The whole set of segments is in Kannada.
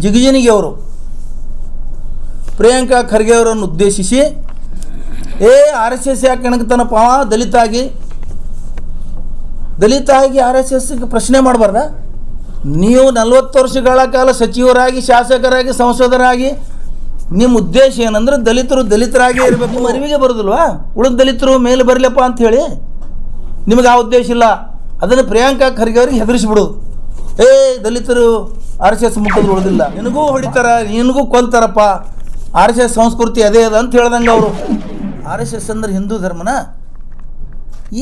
ಜಿಗಜಿಣಗಿ ಅವರು ಪ್ರಿಯಾಂಕಾ ಖರ್ಗೆ ಅವರನ್ನು ಉದ್ದೇಶಿಸಿ ಆರ್ ಎಸ್ ಎಸ್ ಯಾಕೆ ಕಣಕ್ತಾನಪ್ಪ ದಲಿತ ಆಗಿ ಆರ್ ಎಸ್ ಎಸ್ಗೆ ಪ್ರಶ್ನೆ ಮಾಡಬಾರ್ದ? ನೀವು 40 ವರ್ಷಗಳ ಕಾಲ ಸಚಿವರಾಗಿ ಶಾಸಕರಾಗಿ ಸಂಸದರಾಗಿ ನಿಮ್ಮ ಉದ್ದೇಶ ಏನಂದ್ರೆ ದಲಿತರಾಗಿ ಇರಬೇಕು. ನಿಮ್ಮ ಅರಿವಿಗೆ ಬರೋದಿಲ್ವಾ ಉಳಿದ ದಲಿತರು ಮೇಲೆ ಬರಲಪ್ಪ ಅಂಥೇಳಿ? ನಿಮಗೆ ಆ ಉದ್ದೇಶ ಇಲ್ಲ. ಅದನ್ನು ಪ್ರಿಯಾಂಕಾ ಖರ್ಗೆ ಅವ್ರಿಗೆ ಹೆದರಿಸ್ಬಿಡೋದು. ದಲಿತರು ಆರ್ ಎಸ್ ಎಸ್ ಮುಟ್ಟಿದ್ರು ಉಳಿದಿಲ್ಲ, ನಿನಗೂ ಹೊಡಿತಾರ, ನಿನಗೂ ಕೊಲ್ತಾರಪ್ಪ, ಆರ್ ಎಸ್ ಎಸ್ ಸಂಸ್ಕೃತಿ ಅದೇ ಅದ ಅಂತ ಹೇಳ್ದಂಗೆ ಅವರು. ಆರ್ ಎಸ್ ಎಸ್ ಅಂದ್ರೆ ಹಿಂದೂ ಧರ್ಮನ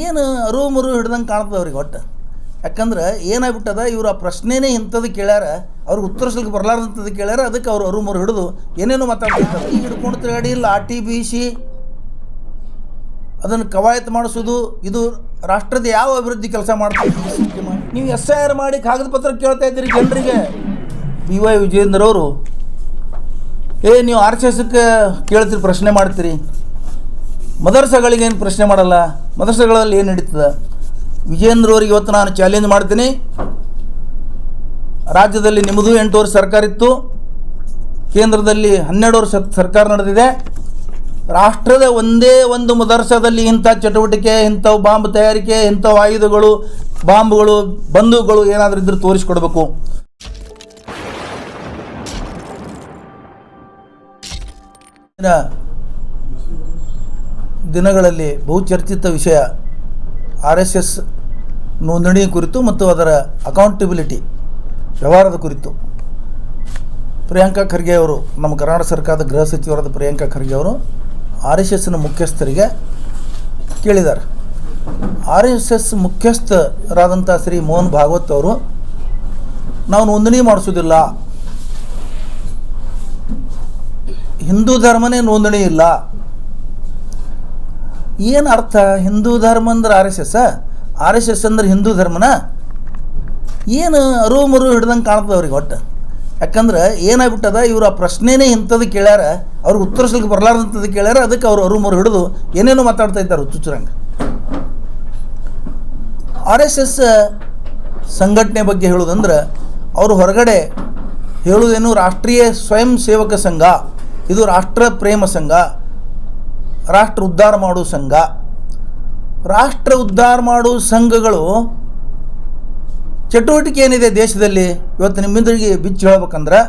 ಏನು ಅರು ಹಿಡ್ದಂಗೆ ಕಾಣ್ತದೆ ಅವ್ರಿಗೆ ಒಟ್ಟು. ಯಾಕಂದ್ರೆ ಏನಾಗ್ಬಿಟ್ಟದ, ಇವರು ಆ ಪ್ರಶ್ನೆನೇ ಇಂಥದ್ದು ಕೇಳ್ಯಾರ, ಅವ್ರಿಗೆ ಉತ್ತರಿಸ್ಲಿಕ್ಕೆ ಬರಲಾರ್ದಂಥದ್ದು ಕೇಳ್ಯಾರ, ಅದಕ್ಕೆ ಅವರು ಅರು ಹಿಡಿದು ಏನೇನೋ ಮಾತಾಡ್ತಿರ್ತಾರೆ. ಈಗ ಹಿಡ್ಕೊಂಡು ತಿರುಗಾಡಿ ಲಾಠಿ ಬೀಸಿ ಅದನ್ನು ಕವಾಯತ್ ಮಾಡಿಸೋದು, ಇದು ರಾಷ್ಟ್ರದ ಯಾವ ಅಭಿವೃದ್ಧಿ ಕೆಲಸ ಮಾಡ್ತಾರೆ? ನೀವು SIR ಮಾಡಿ ಕಾಗದ ಪತ್ರ ಕೇಳ್ತಾ ಇದ್ದೀರಿ ಜನರಿಗೆ. BY ವಿಜಯೇಂದ್ರ ಅವರು ನೀವು ಆರ್ ಎಸ್ ಎಸ್ಗೆ ಕೇಳ್ತೀರಿ, ಪ್ರಶ್ನೆ ಮಾಡ್ತೀರಿ, ಮದರ್ಸಗಳಿಗೆ ಏನು ಪ್ರಶ್ನೆ ಮಾಡಲ್ಲ, ಮದರ್ಸಗಳಲ್ಲಿ ಏನು ನಡೀತದೆ? ವಿಜಯೇಂದ್ರ ಅವರಿಗೆ ಇವತ್ತು ನಾನು ಚಾಲೆಂಜ್ ಮಾಡ್ತೀನಿ. ರಾಜ್ಯದಲ್ಲಿ ನಿಮ್ಮದು 8 ವರ್ಷ ಸರ್ಕಾರ ಇತ್ತು, ಕೇಂದ್ರದಲ್ಲಿ 12 ವರ್ಷ ಸರ್ಕಾರ ನಡೆದಿದೆ. ರಾಷ್ಟ್ರದ ಒಂದೇ ಒಂದು ಮದರ್ಸದಲ್ಲಿ ಇಂಥ ಚಟುವಟಿಕೆ, ಇಂಥವು ಬಾಂಬ್ ತಯಾರಿಕೆ, ಇಂಥವು ಆಯುಧಗಳು, ಬಾಂಬ್ಗಳು, ಬಂದೂಕುಗಳು ಏನಾದರೂ ಇದ್ರೂ ತೋರಿಸ್ಕೊಡ್ಬೇಕು. ದಿನಗಳಲ್ಲಿ ಬಹುಚರ್ಚಿತ ವಿಷಯ RSS ನೋಂದಣಿ ಕುರಿತು ಮತ್ತು ಅದರ ಅಕೌಂಟಬಿಲಿಟಿ ವ್ಯವಹಾರದ ಕುರಿತು ಪ್ರಿಯಾಂಕಾ ಖರ್ಗೆ ಅವರು, ನಮ್ಮ ಕರ್ನಾಟಕ ಸರ್ಕಾರದ ಗೃಹ ಸಚಿವರಾದ ಪ್ರಿಯಾಂಕಾ ಖರ್ಗೆ ಅವರು RSSನ ಮುಖ್ಯಸ್ಥರಿಗೆ ಕೇಳಿದ್ದಾರೆ. RSS ಮುಖ್ಯಸ್ಥರಾದಂಥ ಶ್ರೀ ಮೋಹನ್ ಭಾಗವತ್ ಅವರು, ನಾವು ನೋಂದಣಿ ಮಾಡಿಸೋದಿಲ್ಲ, ಹಿಂದೂ ಧರ್ಮನೇ ನೋಂದಣಿ ಇಲ್ಲ. ಏನು ಅರ್ಥ? ಹಿಂದೂ ಧರ್ಮ ಅಂದ್ರೆ RSS ಅಂದ್ರೆ ಹಿಂದೂ ಧರ್ಮನ? ಏನು ಅರು ಹಿಡ್ದಂಗೆ ಕಾಣ್ತದೆ ಅವ್ರಿಗೆ ಒಟ್ಟು. ಯಾಕಂದ್ರೆ ಏನಾಗ್ಬಿಟ್ಟದ, ಇವರು ಆ ಪ್ರಶ್ನೆನೇ ಇಂಥದ್ದು ಕೇಳ್ಯಾರ, ಅವ್ರಿಗೆ ಉತ್ತರಿಸ್ಲಿಕ್ಕೆ ಬರಲಾರ್ದಂಥದ್ದು ಕೇಳ್ಯಾರ, ಅದಕ್ಕೆ ಅವರು ಅರು ಹಿಡಿದು ಏನೇನೋ ಮಾತಾಡ್ತಾ ಇದ್ದಾರೆ ಹುಚ್ಚುಚ್ಚರಂಗೆ. RSS ಸಂಘಟನೆ ಬಗ್ಗೆ ಹೇಳೋದಂದ್ರೆ, ಅವರು ಹೊರಗಡೆ ಹೇಳುವುದೇನು, ರಾಷ್ಟ್ರೀಯ ಸ್ವಯಂ ಸೇವಕ ಸಂಘ, ಇದು ರಾಷ್ಟ್ರ ಪ್ರೇಮ ಸಂಘ, ರಾಷ್ಟ್ರ ಉದ್ಧಾರ ಮಾಡುವ ಸಂಘ. ರಾಷ್ಟ್ರ ಉದ್ಧಾರ ಮಾಡುವ ಸಂಘಗಳು ಚಟುವಟಿಕೆ ಏನಿದೆ ದೇಶದಲ್ಲಿ ಇವತ್ತು ನಿಮ್ಮಿಂದರಿಗೆ ಬಿಚ್ಚಿ ಹೇಳ್ಬೇಕಂದ್ರೆ,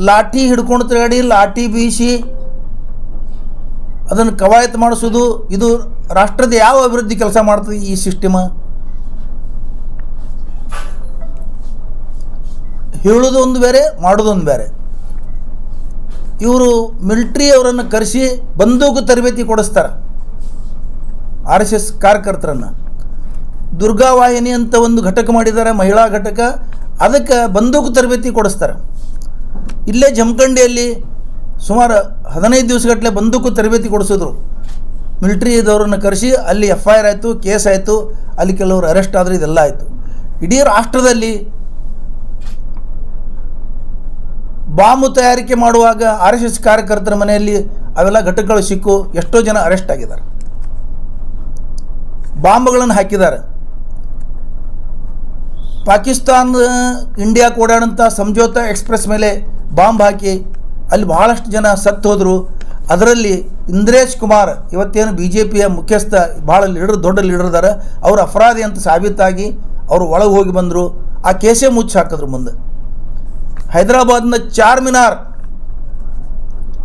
ಲಾಠಿ ಹಿಡ್ಕೊಂಡು ತಿರುಗಾಡಿ ಲಾಠಿ ಬೀಸಿ ಅದನ್ನು ಕವಾಯತ್ ಮಾಡಿಸೋದು, ಇದು ರಾಷ್ಟ್ರದ ಯಾವ ಅಭಿವೃದ್ಧಿ ಕೆಲಸ ಮಾಡ್ತದೆ ಈ ಸಿಸ್ಟಮ್? ಹೇಳೋದು ಒಂದು ಬೇರೆ, ಮಾಡೋದೊಂದು ಬೇರೆ. ಇವರು ಮಿಲಿಟ್ರಿ ಅವರನ್ನು ಕರೆಸಿ ಬಂದೂಕು ತರಬೇತಿ ಕೊಡಿಸ್ತಾರೆ RSS ಕಾರ್ಯಕರ್ತರನ್ನು. ದುರ್ಗಾವಾಹಿನಿ ಅಂತ ಒಂದು ಘಟಕ ಮಾಡಿದ್ದಾರೆ, ಮಹಿಳಾ ಘಟಕ, ಅದಕ್ಕೆ ಬಂದೂಕು ತರಬೇತಿ ಕೊಡಿಸ್ತಾರೆ. ಇಲ್ಲೇ ಜಮಖಂಡಿಯಲ್ಲಿ ಸುಮಾರು 15 ದಿವಸಗಟ್ಟಲೆ ಬಂದೂಕು ತರಬೇತಿ ಕೊಡಿಸಿದ್ರು. ಮಿಲಿಟ್ರಿದವರನ್ನು ಕರೆಸಿ ಅಲ್ಲಿ FIR ಆಯಿತು, ಕೇಸ್ ಆಯಿತು, ಅಲ್ಲಿ ಕೆಲವರು ಅರೆಸ್ಟ್ ಆದರೆ ಇದೆಲ್ಲ ಆಯಿತು. ಇಡೀ ರಾಷ್ಟ್ರದಲ್ಲಿ ಬಾಂಬು ತಯಾರಿಕೆ ಮಾಡುವಾಗ RSS ಕಾರ್ಯಕರ್ತರ ಮನೆಯಲ್ಲಿ ಅವೆಲ್ಲ ಘಟಕಗಳು ಸಿಕ್ಕು ಎಷ್ಟೋ ಜನ ಅರೆಸ್ಟ್ ಆಗಿದ್ದಾರೆ, ಬಾಂಬ್ಗಳನ್ನು ಹಾಕಿದ್ದಾರೆ. ಪಾಕಿಸ್ತಾನ ಇಂಡಿಯಾ ಓಡಾಡಂಥ ಸಂಜೋತಾ ಎಕ್ಸ್ಪ್ರೆಸ್ ಮೇಲೆ ಬಾಂಬ್ ಹಾಕಿ ಅಲ್ಲಿ ಬಹಳಷ್ಟು ಜನ ಸತ್ತು ಹೋದರು. ಅದರಲ್ಲಿ ಇಂದ್ರೇಶ್ ಕುಮಾರ್, ಇವತ್ತೇನು BJPಯ ಮುಖ್ಯಸ್ಥ, ಭಾಳ ದೊಡ್ಡ ಲೀಡರ್ ಇದ್ದಾರೆ, ಅವರು ಅಪರಾಧಿ ಅಂತ ಸಾಬೀತಾಗಿ ಅವರು ಒಳಗೆ ಹೋಗಿ ಬಂದರು. ಆ ಕೇಸೇ ಮುಚ್ಚಿ ಹಾಕಿದ್ರು. ಮುಂದೆ ಹೈದರಾಬಾದ್ನ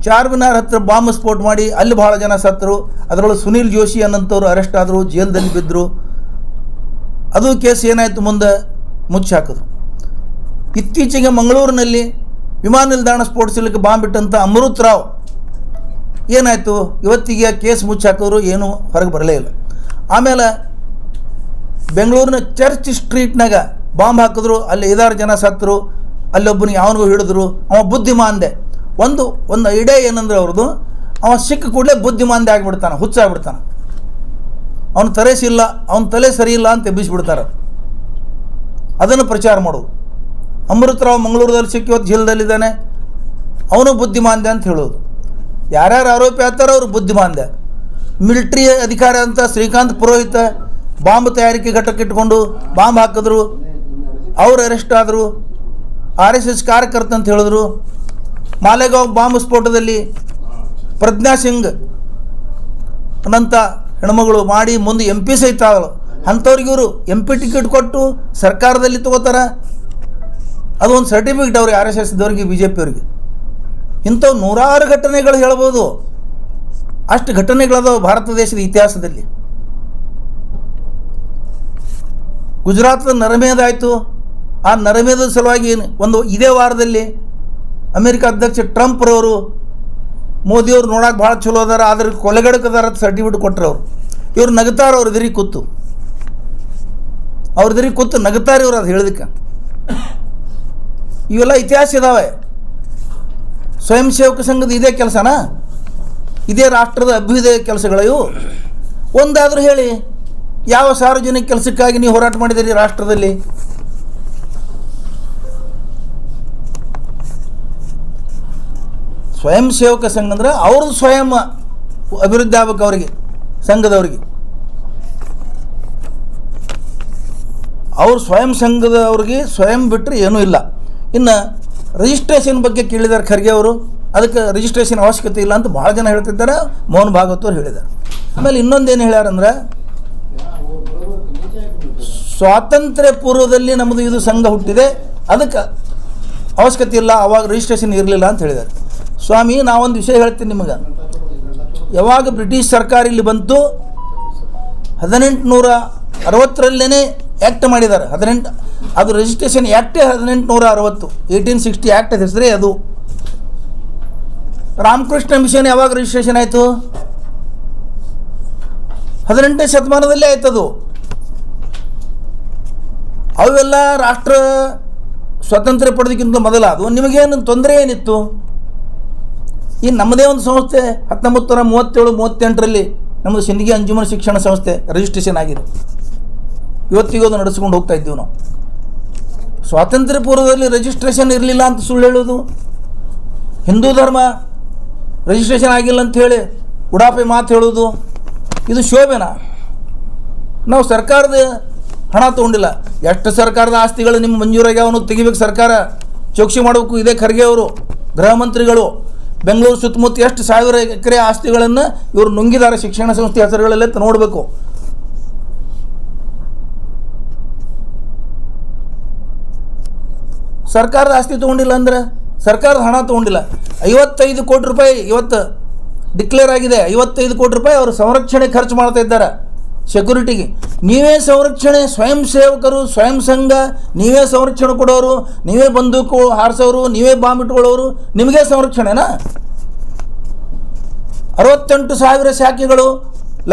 ಚಾರ್ಮಿನಾರ್ ಹತ್ರ ಬಾಂಬ್ ಸ್ಫೋಟ ಮಾಡಿ ಅಲ್ಲಿ ಭಾಳ ಜನ ಸತ್ತರು. ಅದರೊಳಗೆ ಸುನೀಲ್ ಜೋಶಿ ಅನ್ನಂಥವ್ರು ಅರೆಸ್ಟ್ ಆದರು, ಜೈಲದಲ್ಲಿ ಬಿದ್ದರು. ಅದು ಕೇಸ್ ಏನಾಯಿತು, ಮುಂದೆ ಮುಚ್ಚಿ ಹಾಕಿದ್ರು. ಇತ್ತೀಚೆಗೆ ಮಂಗಳೂರಿನಲ್ಲಿ ವಿಮಾನ ನಿಲ್ದಾಣ ಸ್ಫೋಟಿಸಲಿಕ್ಕೆ ಬಾಂಬ್ ಇಟ್ಟಂಥ ಅಮೃತ್ ರಾವ್ ಏನಾಯಿತು, ಇವತ್ತಿಗೆ ಕೇಸ್ ಮುಚ್ಚಿ ಹಾಕಿದ್ರು, ಏನೂ ಹೊರಗೆ ಬರಲೇ ಇಲ್ಲ. ಆಮೇಲೆ ಬೆಂಗಳೂರಿನ ಚರ್ಚ್ ಸ್ಟ್ರೀಟ್ನಾಗ ಬಾಂಬ್ ಹಾಕಿದ್ರು, ಅಲ್ಲಿ 5-6 ಜನ ಸತ್ತರು. ಅಲ್ಲೊಬ್ಬನಿಗೆ ಅವನಿಗೂ ಹಿಡಿದ್ರು. ಅವ ಬುದ್ಧಿಮಾಂದೆ. ಒಂದು ಐಡಿಯಾ ಏನಂದ್ರೆ ಅವ್ರದ್ದು, ಅವ ಸಿಕ್ಕ ಕೂಡಲೇ ಬುದ್ಧಿಮಾಂದೆ ಆಗಿಬಿಡ್ತಾನೆ, ಹುಚ್ಚಾಗ್ಬಿಡ್ತಾನೆ. ಅವನ ತಲೆ ಸರಿ ಇಲ್ಲ ಅಂತ ಎಬ್ಬಿಸಿಬಿಡ್ತಾರೆ. ಅದನ್ನು ಪ್ರಚಾರ ಮಾಡೋದು. ಅಮೃತ್ ರಾವ್ ಮಂಗಳೂರದಲ್ಲಿ ಸಿಕ್ಕಿ ಇವತ್ತು ಜೈಲದಲ್ಲಿದ್ದಾನೆ, ಅವನು ಬುದ್ಧಿಮಾಂದೆ ಅಂತ ಹೇಳೋದು. ಯಾರ್ಯಾರು ಆರೋಪಿ ಆಗ್ತಾರೋ ಅವರು ಬುದ್ಧಿಮಾಂದೆ. ಮಿಲಿಟ್ರಿ ಅಧಿಕಾರಿ ಅಂತ ಶ್ರೀಕಾಂತ್ ಪುರೋಹಿತ ಬಾಂಬ್ ತಯಾರಿಕೆ ಘಟಕ ಇಟ್ಕೊಂಡು ಬಾಂಬ್ ಹಾಕಿದ್ರು, ಅವರು ಅರೆಸ್ಟ್ ಆದರು. RSS ಕಾರ್ಯಕರ್ತ ಅಂತ ಹೇಳಿದ್ರು. ಮಾಲೆಗಾಂವ್ ಬಾಂಬ್ ಸ್ಫೋಟದಲ್ಲಿ ಪ್ರಜ್ಞಾ ಸಿಂಗ್ ಅನ್ನಂಥ ಹೆಣ್ಮಗಳು ಮಾಡಿ ಮುಂದೆ MP ಸಹಿತ ಆಗಲು ಅಂಥವ್ರಿಗೆ ಇವರು MP ಟಿಕೆಟ್ ಕೊಟ್ಟು ಸರ್ಕಾರದಲ್ಲಿ ತಗೋತಾರೆ. ಅದು ಒಂದು ಸರ್ಟಿಫಿಕೇಟ್ ಅವ್ರಿಗೆ RSS ದವ್ರಿಗೆ BJP ಅವ್ರಿಗೆ. ಇಂಥವು ನೂರಾರು ಘಟನೆಗಳು ಹೇಳ್ಬೋದು. ಅಷ್ಟು ಘಟನೆಗಳದಾವೆ ಭಾರತ ದೇಶದ ಇತಿಹಾಸದಲ್ಲಿ. ಗುಜರಾತ್ದ ನರಮೇಧಾಯಿತು. ಆ ನರಮೇಧದ ಸಲುವಾಗಿ ಇದೇ ವಾರದಲ್ಲಿ ಅಮೆರಿಕ ಅಧ್ಯಕ್ಷ ಟ್ರಂಪ್ರವರು ಮೋದಿಯವರು ನೋಡೋಕೆ ಭಾಳ ಚಲೋ ಅದಾರ, ಆದ್ರೆ ಕೊಲೆಗಡಕದಾರ ಅಂತ ಸರ್ಟಿಫಿಕೇಟ್ ಕೊಟ್ಟರು. ಇವ್ರು ನಗ್ತಾರೆ, ಅವ್ರ ಎದುರಿಗೆ ಕೂತು ನಗ್ತಾರೆ ಇವ್ರು ಅದು ಹೇಳೋದಕ್ಕೆ. ಇವೆಲ್ಲ ಇತಿಹಾಸ ಇದ್ದಾವೆ. ಸ್ವಯಂ ಸೇವಕ ಸಂಘದ ಇದೇ ಕೆಲಸನಾ? ಇದೇ ರಾಷ್ಟ್ರದ ಅಭ್ಯುದಯ ಕೆಲಸಗಳು ಇವು? ಒಂದಾದರೂ ಹೇಳಿ, ಯಾವ ಸಾರ್ವಜನಿಕ ಕೆಲಸಕ್ಕಾಗಿ ನೀವು ಹೋರಾಟ ಮಾಡಿದಿರಿ ರಾಷ್ಟ್ರದಲ್ಲಿ? ಸ್ವಯಂ ಸೇವಕ ಸಂಘ ಅಂದ್ರೆ ಅವ್ರದ್ದು ಸ್ವಯಂ ಅಭಿವೃದ್ಧಿ ಆಗ್ಬೇಕು ಅವರಿಗೆ, ಸಂಘದವ್ರಿಗೆ. ಅವ್ರು ಸ್ವಯಂ ಸಂಘದವ್ರಿಗೆ ಸ್ವಯಂ ಬಿಟ್ಟರೆ ಏನೂ ಇಲ್ಲ. ಇನ್ನು ರಿಜಿಸ್ಟ್ರೇಷನ್ ಬಗ್ಗೆ ಕೇಳಿದ್ದಾರೆ ಖರ್ಗೆ ಅವರು. ಅದಕ್ಕೆ ರಿಜಿಸ್ಟ್ರೇಷನ್ ಅವಶ್ಯಕತೆ ಇಲ್ಲ ಅಂತ ಭಾಳ ಜನ ಹೇಳ್ತಿದ್ದಾರೆ. ಮೋಹನ್ ಭಾಗವತ್ ಅವರು ಹೇಳಿದ್ದಾರೆ. ಆಮೇಲೆ ಇನ್ನೊಂದೇನು ಹೇಳ್ಯಾರಂದ್ರೆ, ಸ್ವಾತಂತ್ರ್ಯ ಪೂರ್ವದಲ್ಲಿ ನಮ್ಮದು ಇದು ಸಂಘ ಹುಟ್ಟಿದೆ, ಅದಕ್ಕೆ ಅವಶ್ಯಕತೆ ಇಲ್ಲ, ಅವಾಗ ರಿಜಿಸ್ಟ್ರೇಷನ್ ಇರಲಿಲ್ಲ ಅಂತ ಹೇಳಿದ್ದಾರೆ. ಸ್ವಾಮಿ, ನಾವೊಂದು ವಿಷಯ ಹೇಳ್ತೀನಿ ನಿಮಗೆ. ಯಾವಾಗ ಬ್ರಿಟಿಷ್ ಸರ್ಕಾರ ಇಲ್ಲಿ ಬಂತು 1860ರಲ್ಲೇ ಆ್ಯಕ್ಟ್ ಮಾಡಿದ್ದಾರೆ. ಅದು ರಿಜಿಸ್ಟ್ರೇಷನ್ ಆ್ಯಕ್ಟೇ 1860, 1860 ಆ್ಯಕ್ಟ್ ಹೆಸರೇ ಅದು. ರಾಮಕೃಷ್ಣ ಮಿಷನ್ ಯಾವಾಗ ರಿಜಿಸ್ಟ್ರೇಷನ್ ಆಯಿತು? 18ನೇ ಶತಮಾನದಲ್ಲೇ ಆಯ್ತದು. ಅವೆಲ್ಲ ರಾಷ್ಟ್ರ ಸ್ವಾತಂತ್ರ್ಯ ಪಡೆದಕ್ಕಿಂತ ಮೊದಲ ಅದು. ನಿಮಗೇನು ತೊಂದರೆ ಏನಿತ್ತು? ಈ ನಮ್ಮದೇ ಒಂದು ಸಂಸ್ಥೆ 1937-38ರಲ್ಲಿ ನಮ್ಮದು ಸಿಂದಗಿ ಅಂಜುಮನ್ ಶಿಕ್ಷಣ ಸಂಸ್ಥೆ ರಿಜಿಸ್ಟ್ರೇಷನ್ ಆಗಿದೆ. ಇವತ್ತಿಗೂ ಅದು ನಡೆಸ್ಕೊಂಡು ಹೋಗ್ತಾ ಇದ್ದೀವಿ ನಾವು. ಸ್ವಾತಂತ್ರ್ಯ ಪೂರ್ವದಲ್ಲಿ ರಿಜಿಸ್ಟ್ರೇಷನ್ ಇರಲಿಲ್ಲ ಅಂತ ಸುಳ್ಳು ಹೇಳೋದು, ಹಿಂದೂ ಧರ್ಮ ರಿಜಿಸ್ಟ್ರೇಷನ್ ಆಗಿಲ್ಲ ಅಂತ ಹೇಳಿ ಉಡಾಪೆ ಮಾತು ಹೇಳೋದು, ಇದು ಶೋಭೆನಾ? ನಾವು ಸರ್ಕಾರದ ಹಣ ತೊಗೊಂಡಿಲ್ಲ. ಎಷ್ಟು ಸರ್ಕಾರದ ಆಸ್ತಿಗಳು ನಿಮ್ಮ ಮಂಜೂರಾಗ್ಯಾವ ಅನ್ನೋದು ತೆಗಿಬೇಕು, ಸರ್ಕಾರ ಚೌಕಸಿ ಮಾಡಬೇಕು. ಇದೇ ಖರ್ಗೆ ಅವರು, ಗೃಹ ಮಂತ್ರಿಗಳು, ಬೆಂಗಳೂರು ಸುತ್ತಮುತ್ತ ಎಷ್ಟು 1000 ಎಕರೆ ಆಸ್ತಿಗಳನ್ನು ಇವರು ನುಂಗಿದ್ದಾರೆ ಶಿಕ್ಷಣ ಸಂಸ್ಥೆ ಹೆಸರುಗಳಲ್ಲೇ ನೋಡಬೇಕು. ಸರ್ಕಾರದ ಆಸ್ತಿ ತೊಗೊಂಡಿಲ್ಲ ಅಂದ್ರೆ, ಸರ್ಕಾರದ ಹಣ ತೊಗೊಂಡಿಲ್ಲ. 55 ಕೋಟಿ ರೂಪಾಯಿ ಇವತ್ತು ಡಿಕ್ಲೇರ್ ಆಗಿದೆ. 55 ಕೋಟಿ ರೂಪಾಯಿ ಅವರು ಸಂರಕ್ಷಣೆ ಖರ್ಚು ಮಾಡ್ತಾ ಇದ್ದಾರೆ ಸೆಕ್ಯೂರಿಟಿಗೆ. ನೀವೇ ಸಂರಕ್ಷಣೆ, ಸ್ವಯಂ ಸೇವಕರು, ಸ್ವಯಂ ಸಂಘ, ನೀವೇ ಸಂರಕ್ಷಣೆ ಕೊಡೋರು, ನೀವೇ ಬಂದೂಕು ಹಾರಿಸೋರು, ನೀವೇ ಬಾಂಬ್ ಇಟ್ಕೊಳ್ಳೋರು, ನಿಮಗೇ ಸಂರಕ್ಷಣೆನಾ? 68,000 ಶಾಖೆಗಳು,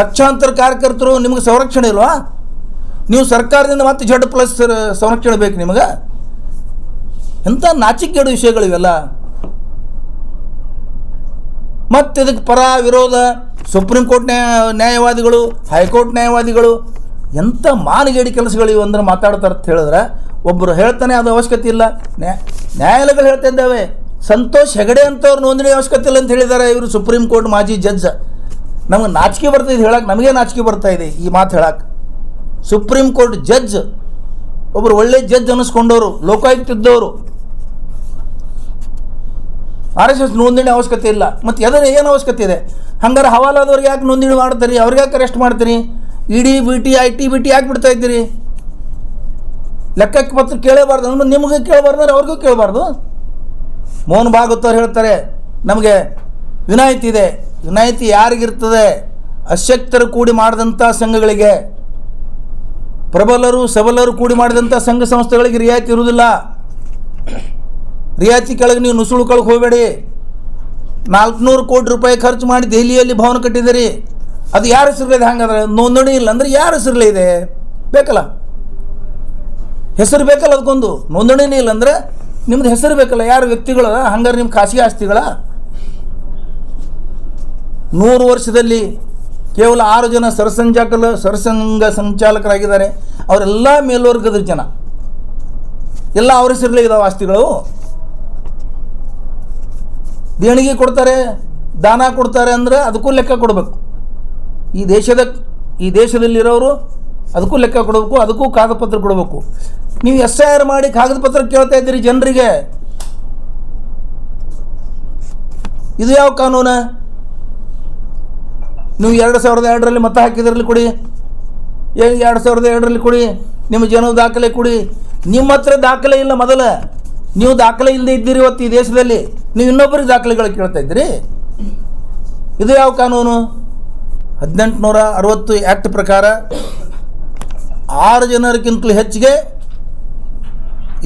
ಲಕ್ಷಾಂತರ ಕಾರ್ಯಕರ್ತರು, ನಿಮಗೆ ಸಂರಕ್ಷಣೆ ಇಲ್ವಾ? ನೀವು ಸರ್ಕಾರದಿಂದ ಮತ್ತೆ Z+ ಸಂರಕ್ಷಣೆ ಬೇಕು ನಿಮಗೆ? ಎಂಥ ನಾಚಿಕೆಗೇಡು ವಿಷಯಗಳಿವೆಲ್ಲ. ಮತ್ತು ಇದಕ್ಕೆ ಪರ ವಿರೋಧ, ಸುಪ್ರೀಂ ಕೋರ್ಟ್ ನ್ಯಾಯವಾದಿಗಳು, ಹೈಕೋರ್ಟ್ ನ್ಯಾಯವಾದಿಗಳು, ಎಂಥ ಮಾನಗೇಡಿ ಕೆಲಸಗಳಿವೆ ಅಂದ್ರೆ ಮಾತಾಡ್ತಾರೆ ಅಂತ ಹೇಳಿದ್ರೆ, ಒಬ್ಬರು ಹೇಳ್ತಾನೆ ಅದು ಅವಶ್ಯಕತೆ ಇಲ್ಲ. ನ್ಯಾಯಾಲಯಗಳು ಹೇಳ್ತಾ ಇದ್ದಾವೆ. ಸಂತೋಷ್ ಹೆಗಡೆ ಅಂತವ್ರು ನೋಂದಣಿ ಅವಶ್ಯಕತೆ ಇಲ್ಲ ಅಂತ ಹೇಳಿದ್ದಾರೆ ಇವರು ಸುಪ್ರೀಂ ಕೋರ್ಟ್ ಮಾಜಿ ಜಡ್ಜ್. ನಮಗೆ ನಾಚಿಕೆ ಬರ್ತಾಯಿದೆ ಹೇಳಕ್ಕೆ, ನಮಗೆ ನಾಚಿಕೆ ಬರ್ತಾಯಿದೆ ಈ ಮಾತು ಹೇಳಕ್ಕೆ. ಸುಪ್ರೀಂ ಕೋರ್ಟ್ ಜಡ್ಜ್, ಒಬ್ಬರು ಒಳ್ಳೆ ಜಡ್ಜ್ ಅನ್ನಿಸ್ಕೊಂಡವರು, ಲೋಕಾಯುಕ್ತ ಇದ್ದವರು. RSS ನೋಂದಣಿ ಅವಶ್ಯಕತೆ ಇಲ್ಲ. ಮತ್ತು ಏನು ಅವಶ್ಯಕತೆ ಇದೆ? ಹಂಗಾರೆ ಹವಾಲಾದವ್ರಿಗೆ ಯಾಕೆ ನೋಂದಣಿ ಮಾಡ್ತೀರಿ? ಅವ್ರಿಗೆ ಯಾಕೆ ಅರೆಸ್ಟ್ ಮಾಡ್ತೀರಿ? ED BT IT ಯಾಕೆ ಬಿಡ್ತಾ ಇದ್ದೀರಿ? ಲೆಕ್ಕಕ್ಕೆ ಪತ್ರ ಕೇಳಬಾರ್ದು, ನಿಮಗೆ ಕೇಳಬಾರ್ದು ಅಂದ್ರೆ ಅವ್ರಿಗೂ ಕೇಳಬಾರ್ದು. ಮೋಹನ್ ಭಾಗವತ್ ಅವ್ರು ಹೇಳ್ತಾರೆ, ನಮಗೆ ವಿನಾಯಿತಿ ಇದೆ. ವಿನಾಯಿತಿ ಯಾರಿಗಿರ್ತದೆ? ಅಶಕ್ತರು ಕೂಡಿ ಮಾಡಿದಂಥ ಸಂಘಗಳಿಗೆ, ಪ್ರಬಲರು ಸಬಲರು ಕೂಡಿ ಮಾಡಿದಂಥ ಸಂಘ ಸಂಸ್ಥೆಗಳಿಗೆ ರಿಯಾಯಿತಿ ಇರುವುದಿಲ್ಲ. ರಿಯಾಯಿತಿ ಕೆಳಗೆ ನೀವು ನುಸುಳುಕೊಳಕ್ಕೆ ಹೋಗಬೇಡಿ. 400 ಕೋಟಿ ರೂಪಾಯಿ ಖರ್ಚು ಮಾಡಿ ದೆಹಲಿಯಲ್ಲಿ ಭವನ ಕಟ್ಟಿದ್ದೀರಿ. ಅದು ಯಾರ ಹೆಸರಲ್ಲಿದೆ? ಹಂಗಾದ್ರೆ ನೋಂದಣಿ ಇಲ್ಲ ಅಂದರೆ ಯಾರ ಹೆಸರಲ್ಲೇ ಇದೆ? ಬೇಕಲ್ಲ, ಹೆಸರು ಬೇಕಲ್ಲ, ಅದಕ್ಕೊಂದು ನೋಂದಣಿನೇ ಇಲ್ಲ ಅಂದರೆ ನಿಮ್ಮದು ಹೆಸರು ಬೇಕಲ್ಲ. ಯಾರು ವ್ಯಕ್ತಿಗಳ? ಹಂಗಾರೆ ನಿಮ್ಮ ಖಾಸಗಿ ಆಸ್ತಿಗಳ? 100 ವರ್ಷದಲ್ಲಿ ಕೇವಲ 6 ಜನ ಸರಸಂಘ ಸಂಚಾಲಕರಾಗಿದ್ದಾರೆ. ಅವರೆಲ್ಲ ಮೇಲ್ವರ್ಗದ ಜನ, ಎಲ್ಲ ಅವ್ರ ಹೆಸರಲ್ಲೇ ಇದಾವೆ ಆಸ್ತಿಗಳು. ದೇಣಿಗೆ ಕೊಡ್ತಾರೆ, ದಾನ ಕೊಡ್ತಾರೆ ಅಂದರೆ ಅದಕ್ಕೂ ಲೆಕ್ಕ ಕೊಡಬೇಕು. ಈ ದೇಶದಲ್ಲಿರೋರು ಅದಕ್ಕೂ ಲೆಕ್ಕ ಕೊಡಬೇಕು, ಅದಕ್ಕೂ ಕಾಗದ ಪತ್ರ ಕೊಡಬೇಕು. ನೀವು SIR ಮಾಡಿ ಕಾಗದ ಪತ್ರ ಕೇಳ್ತಾ ಇದ್ದೀರಿ ಜನರಿಗೆ. ಇದು ಯಾವ ಕಾನೂನು? ನೀವು 2002ರಲ್ಲಿ ಮತ ಹಾಕಿದ್ರಲ್ಲಿ ಕೊಡಿ, 2002ರಲ್ಲಿ ಕೊಡಿ, ನಿಮ್ಮ ಜನ ದಾಖಲೆ ಕೊಡಿ. ನಿಮ್ಮ ಹತ್ರ ದಾಖಲೆ ಇಲ್ಲ. ಮೊದಲ ನೀವು ದಾಖಲೆ ಇಲ್ಲದೆ ಇದ್ದೀರಿ ಇವತ್ತು ಈ ದೇಶದಲ್ಲಿ. ನೀವು ಇನ್ನೊಬ್ಬರಿಗೆ ದಾಖಲೆಗಳು ಕೇಳ್ತಾ ಇದ್ದೀರಿ. ಇದು ಯಾವ ಕಾನೂನು? 1860 ಆ್ಯಕ್ಟ್ ಪ್ರಕಾರ 6 ಜನರಿಗಿಂತಲೂ ಹೆಚ್ಚಿಗೆ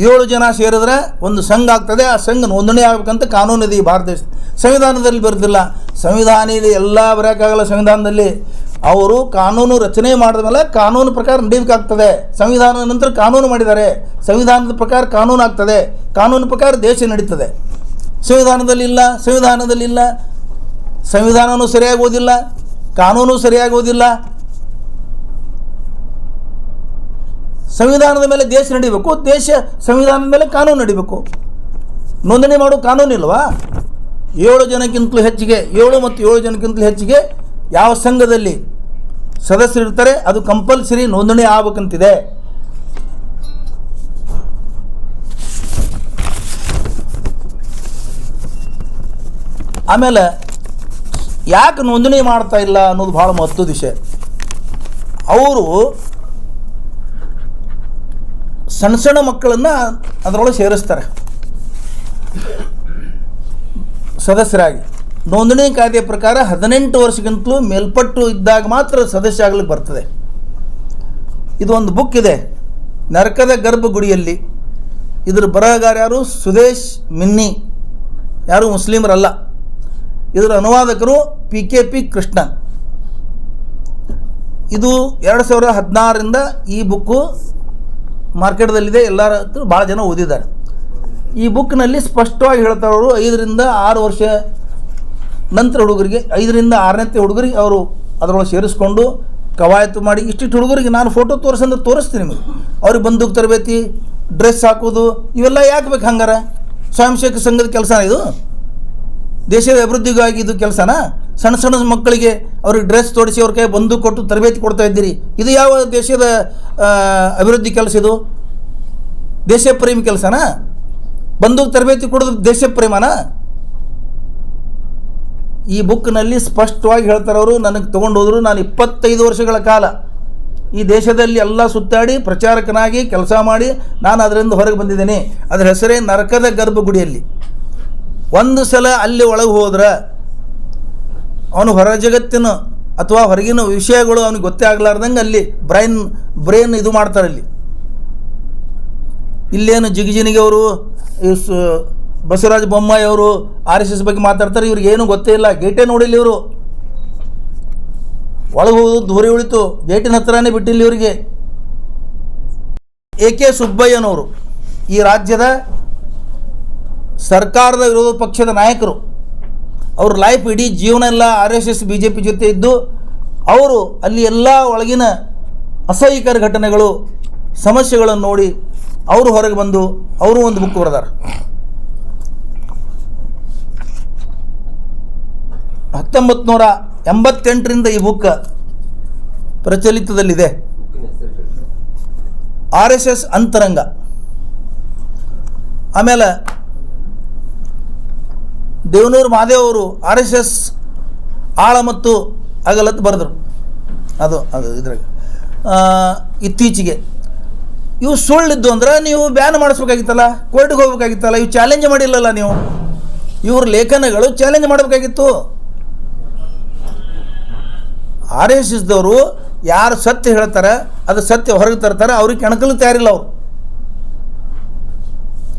7 ಜನ ಸೇರಿದ್ರೆ ಒಂದು ಸಂಘ ಆಗ್ತದೆ. ಆ ಸಂಘ ನೋಂದಣಿ ಆಗಬೇಕಂತ ಕಾನೂನು ಇದೆ ಈ ಭಾರತ ದೇಶ. ಸಂವಿಧಾನದಲ್ಲಿ ಬರೆದಿಲ್ಲ. ಸಂವಿಧಾನದಲ್ಲಿ ಎಲ್ಲ ಬರೋಕ್ಕಾಗಲ್ಲ. ಸಂವಿಧಾನದಲ್ಲಿ ಅವರು ಕಾನೂನು ರಚನೆ ಮಾಡಿದ ಮೇಲೆ ಕಾನೂನು ಪ್ರಕಾರ ನಡೀಬೇಕಾಗ್ತದೆ. ಸಂವಿಧಾನದ ನಂತರ ಕಾನೂನು ಮಾಡಿದ್ದಾರೆ. ಸಂವಿಧಾನದ ಪ್ರಕಾರ ಕಾನೂನು ಆಗ್ತದೆ. ಕಾನೂನು ಪ್ರಕಾರ ದೇಶ ನಡೀತದೆ. ಸಂವಿಧಾನದಲ್ಲಿಲ್ಲ. ಸಂವಿಧಾನವೂ ಸರಿಯಾಗಿ ಓದಿಲ್ಲ, ಕಾನೂನು ಸರಿಯಾಗಿ ಓದಿಲ್ಲ. ಸಂವಿಧಾನದ ಮೇಲೆ ದೇಶ ನಡೀಬೇಕು, ದೇಶ ಸಂವಿಧಾನದ ಮೇಲೆ ಕಾನೂನು ನಡೀಬೇಕು. ನೋಂದಣಿ ಮಾಡೋ ಕಾನೂನು ಇಲ್ವಾ? 7 ಜನಕ್ಕಿಂತಲೂ ಹೆಚ್ಚಿಗೆ 7 ಮತ್ತು 7 ಜನಕ್ಕಿಂತಲೂ ಹೆಚ್ಚಿಗೆ ಯಾವ ಸಂಘದಲ್ಲಿ ಸದಸ್ಯರಿರ್ತಾರೆ ಅದು ಕಂಪಲ್ಸರಿ ನೋಂದಣಿ ಆಗಬೇಕಂತಿದೆ. ಆಮೇಲೆ ಯಾಕೆ ನೋಂದಣಿ ಮಾಡ್ತಾ ಇಲ್ಲ ಅನ್ನೋದು ಭಾಳ ಮಹತ್ವದ ವಿಷಯ. ಅವರು ಸಣ್ಣ ಮಕ್ಕಳನ್ನು ಅದರೊಳಗೆ ಸೇರಿಸ್ತಾರೆ ಸದಸ್ಯರಾಗಿ. ನೋಂದಣಿ ಕಾಯ್ದೆ ಪ್ರಕಾರ 18 ವರ್ಷಕ್ಕಿಂತಲೂ ಮೇಲ್ಪಟ್ಟು ಇದ್ದಾಗ ಮಾತ್ರ ಸದಸ್ಯ ಆಗಲಿಕ್ಕೆ ಬರ್ತದೆ. ಇದು ಒಂದು ಬುಕ್ ಇದೆ, ನರಕದ ಗರ್ಭಗುಡಿಯಲ್ಲಿ. ಇದರ ಬರಹಗಾರ ಯಾರು? ಸುದೇಶ್ ಮಿನ್ನಿ, ಯಾರು ಮುಸ್ಲಿಮರಲ್ಲ. ಇದರ ಅನುವಾದಕರು PKP ಕೃಷ್ಣನ್. ಇದು 2016ರಿಂದ ಈ ಬುಕ್ಕು ಮಾರ್ಕೆಟ್ದಲ್ಲಿದೆ. ಎಲ್ಲರ ಹತ್ರ ಭಾಳ ಜನ ಓದಿದ್ದಾರೆ. ಈ ಬುಕ್ನಲ್ಲಿ ಸ್ಪಷ್ಟವಾಗಿ ಹೇಳ್ತಾರೆ ಅವರು 5 ರಿಂದ 6 ವರ್ಷ ನಂತರ ಹುಡುಗರಿಗೆ, 5 ರಿಂದ 6ನೇ ಹುಡುಗರಿಗೆ ಅವರು ಅದರೊಳಗೆ ಸೇರಿಸ್ಕೊಂಡು ಕವಾಯತು ಮಾಡಿ ಇಷ್ಟಿಷ್ಟು ಹುಡುಗರಿಗೆ ನಾನು ಫೋಟೋ ತೋರಿಸಂದ್ರೆ ತೋರಿಸ್ತೀನಿ ನಿಮಗೆ. ಅವ್ರಿಗೆ ಬಂದೂಕು ತರಬೇತಿ, ಡ್ರೆಸ್ ಹಾಕೋದು, ಇವೆಲ್ಲ ಯಾಕೆ ಬೇಕು? ಹಂಗಾರ ಸ್ವಯಂ ಸೇವಕ ಸಂಘದ ಕೆಲಸನ ಇದು? ದೇಶದ ಅಭಿವೃದ್ಧಿಗಾಗಿ ಇದು ಕೆಲಸನ? ಸಣ್ಣ ಮಕ್ಕಳಿಗೆ ಅವ್ರಿಗೆ ಡ್ರೆಸ್ ತೋರಿಸಿ ಅವ್ರ ಕೈ ಬಂದೂಕು ಕೊಟ್ಟು ತರಬೇತಿ ಕೊಡ್ತಾ ಇದ್ದೀರಿ. ಇದು ಯಾವ ದೇಶದ ಅಭಿವೃದ್ಧಿ ಕೆಲಸ? ಇದು ದೇಶ ಪ್ರೇಮಿ ಕೆಲಸನ? ಬಂದೂಕು ತರಬೇತಿ ಕೊಡೋದು ದೇಶ ಪ್ರೇಮನ? ಈ ಬುಕ್ನಲ್ಲಿ ಸ್ಪಷ್ಟವಾಗಿ ಹೇಳ್ತಾರೆ ಅವರು. ನನಗೆ ತೊಗೊಂಡು ಹೋದರು. ನಾನು 25 ವರ್ಷಗಳ ಕಾಲ ಈ ದೇಶದಲ್ಲಿ ಎಲ್ಲ ಸುತ್ತಾಡಿ ಪ್ರಚಾರಕನಾಗಿ ಕೆಲಸ ಮಾಡಿ ನಾನು ಅದರಿಂದ ಹೊರಗೆ ಬಂದಿದ್ದೇನೆ. ಅದರ ಹೆಸರೇ ನರಕದ ಗರ್ಭಗುಡಿಯಲ್ಲಿ. ಒಂದು ಸಲ ಅಲ್ಲಿ ಒಳಗೆ ಹೋದ್ರೆ ಅವನು ಹೊರ ಜಗತ್ತಿನ ಅಥವಾ ಹೊರಗಿನ ವಿಷಯಗಳು ಅವನಿಗೆ ಗೊತ್ತೇ ಆಗಲಾರ್ದಂಗೆ ಅಲ್ಲಿ ಬ್ರೈನ್ ಇದು ಮಾಡ್ತಾರೆ. ಇಲ್ಲೇನು ಜಿಗಜಿನಿಗೆ ಅವರು, ಬಸವರಾಜ ಬೊಮ್ಮಾಯಿ ಅವರು RSS ಬಗ್ಗೆ ಮಾತಾಡ್ತಾರೆ. ಇವ್ರಿಗೆ ಏನೂ ಗೊತ್ತೇ ಇಲ್ಲ, ಗೇಟೇ ನೋಡಿಲ್ಲ ಇವರು. ಒಳಗೆ ಹೋಗೋದು ದೂರಿ ಉಳಿತು, ಗೇಟಿನ ಹತ್ರನೇ ಬಿಟ್ಟಿಲ್ಲ ಇವರಿಗೆ. AK ಸುಬ್ಬಯ್ಯನವರು ಈ ರಾಜ್ಯದ ಸರ್ಕಾರದ ವಿರೋಧ ಪಕ್ಷದ ನಾಯಕರು. ಅವ್ರ ಲೈಫ್ ಇಡೀ ಜೀವನ ಎಲ್ಲ RSS BJP ಜೊತೆ ಇದ್ದು ಅವರು ಅಲ್ಲಿ ಎಲ್ಲ ಒಳಗಿನ ಅಸಹ್ಯಕರ ಘಟನೆಗಳು, ಸಮಸ್ಯೆಗಳನ್ನು ನೋಡಿ ಅವರು ಹೊರಗೆ ಬಂದು ಅವರು ಒಂದು ಬುಕ್ ಬರೆದಾರೆ. 1988ರಿಂದ ಈ ಬುಕ್ ಪ್ರಚಲಿತದಲ್ಲಿದೆ. RSS ಅಂತರಂಗ. ಆಮೇಲೆ ದೇವನೂರು ಮಹಾದೇವ್ ಅವರು RSS ಆಳ ಮತ್ತು ಅಗಲತ್ತು ಬರೆದರು. ಅದು ಇದ್ರಾಗ ಇತ್ತೀಚೆಗೆ ಇವು ಸುಳ್ಳಿದ್ದು ಅಂದ್ರೆ ನೀವು ಬ್ಯಾನ್ ಮಾಡಿಸ್ಬೇಕಾಗಿತ್ತಲ್ಲ, ಕೋರ್ಟ್ಗೆ ಹೋಗ್ಬೇಕಾಗಿತ್ತಲ್ಲ. ಇವು ಚಾಲೆಂಜ್ ಮಾಡಿಲ್ಲಲ್ಲ ನೀವು. ಇವ್ರ ಲೇಖನಗಳು ಚಾಲೆಂಜ್ ಮಾಡಬೇಕಾಗಿತ್ತು. RSSದವರು ಯಾರು ಸತ್ಯ ಹೇಳ್ತಾರೆ ಅದು ಸತ್ಯ ಹೊರಗೆ ತರ್ತಾರೆ, ಅವ್ರಿಗೆ ಕೆಣಕಲು ತಯಾರಿಲ್ಲ ಅವರು.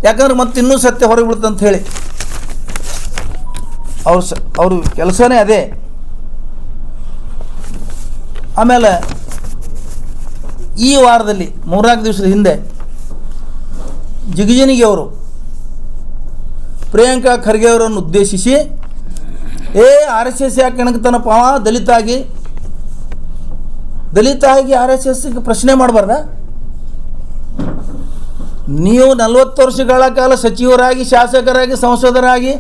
ಯಾಕಂದ್ರೆ ಮತ್ತೆ ಇನ್ನೂ ಸತ್ಯ ಹೊರಗೆ ಬಿಡುತ್ತಂತ ಹೇಳಿ ಅವ್ರ ಕೆಲಸನೇ ಅದೇ. ಆಮೇಲೆ ಈ ವಾರದಲ್ಲಿ 3-4 ದಿವಸದ ಹಿಂದೆ ಜಿಗಜಿನಿಗೆ ಅವರು ಪ್ರಿಯಾಂಕಾ ಖರ್ಗೆ ಅವರನ್ನು ಉದ್ದೇಶಿಸಿ RSS ಯಾಕೆ ಕೆಣಕ್ತಾನಪ್ಪ ದಲಿತ ಆಗಿ RSSಗೆ ಪ್ರಶ್ನೆ ಮಾಡಬಾರ್ದ? ನೀವು 40 ವರ್ಷಗಳ ಕಾಲ ಸಚಿವರಾಗಿ, ಶಾಸಕರಾಗಿ, ಸಂಸದರಾಗಿ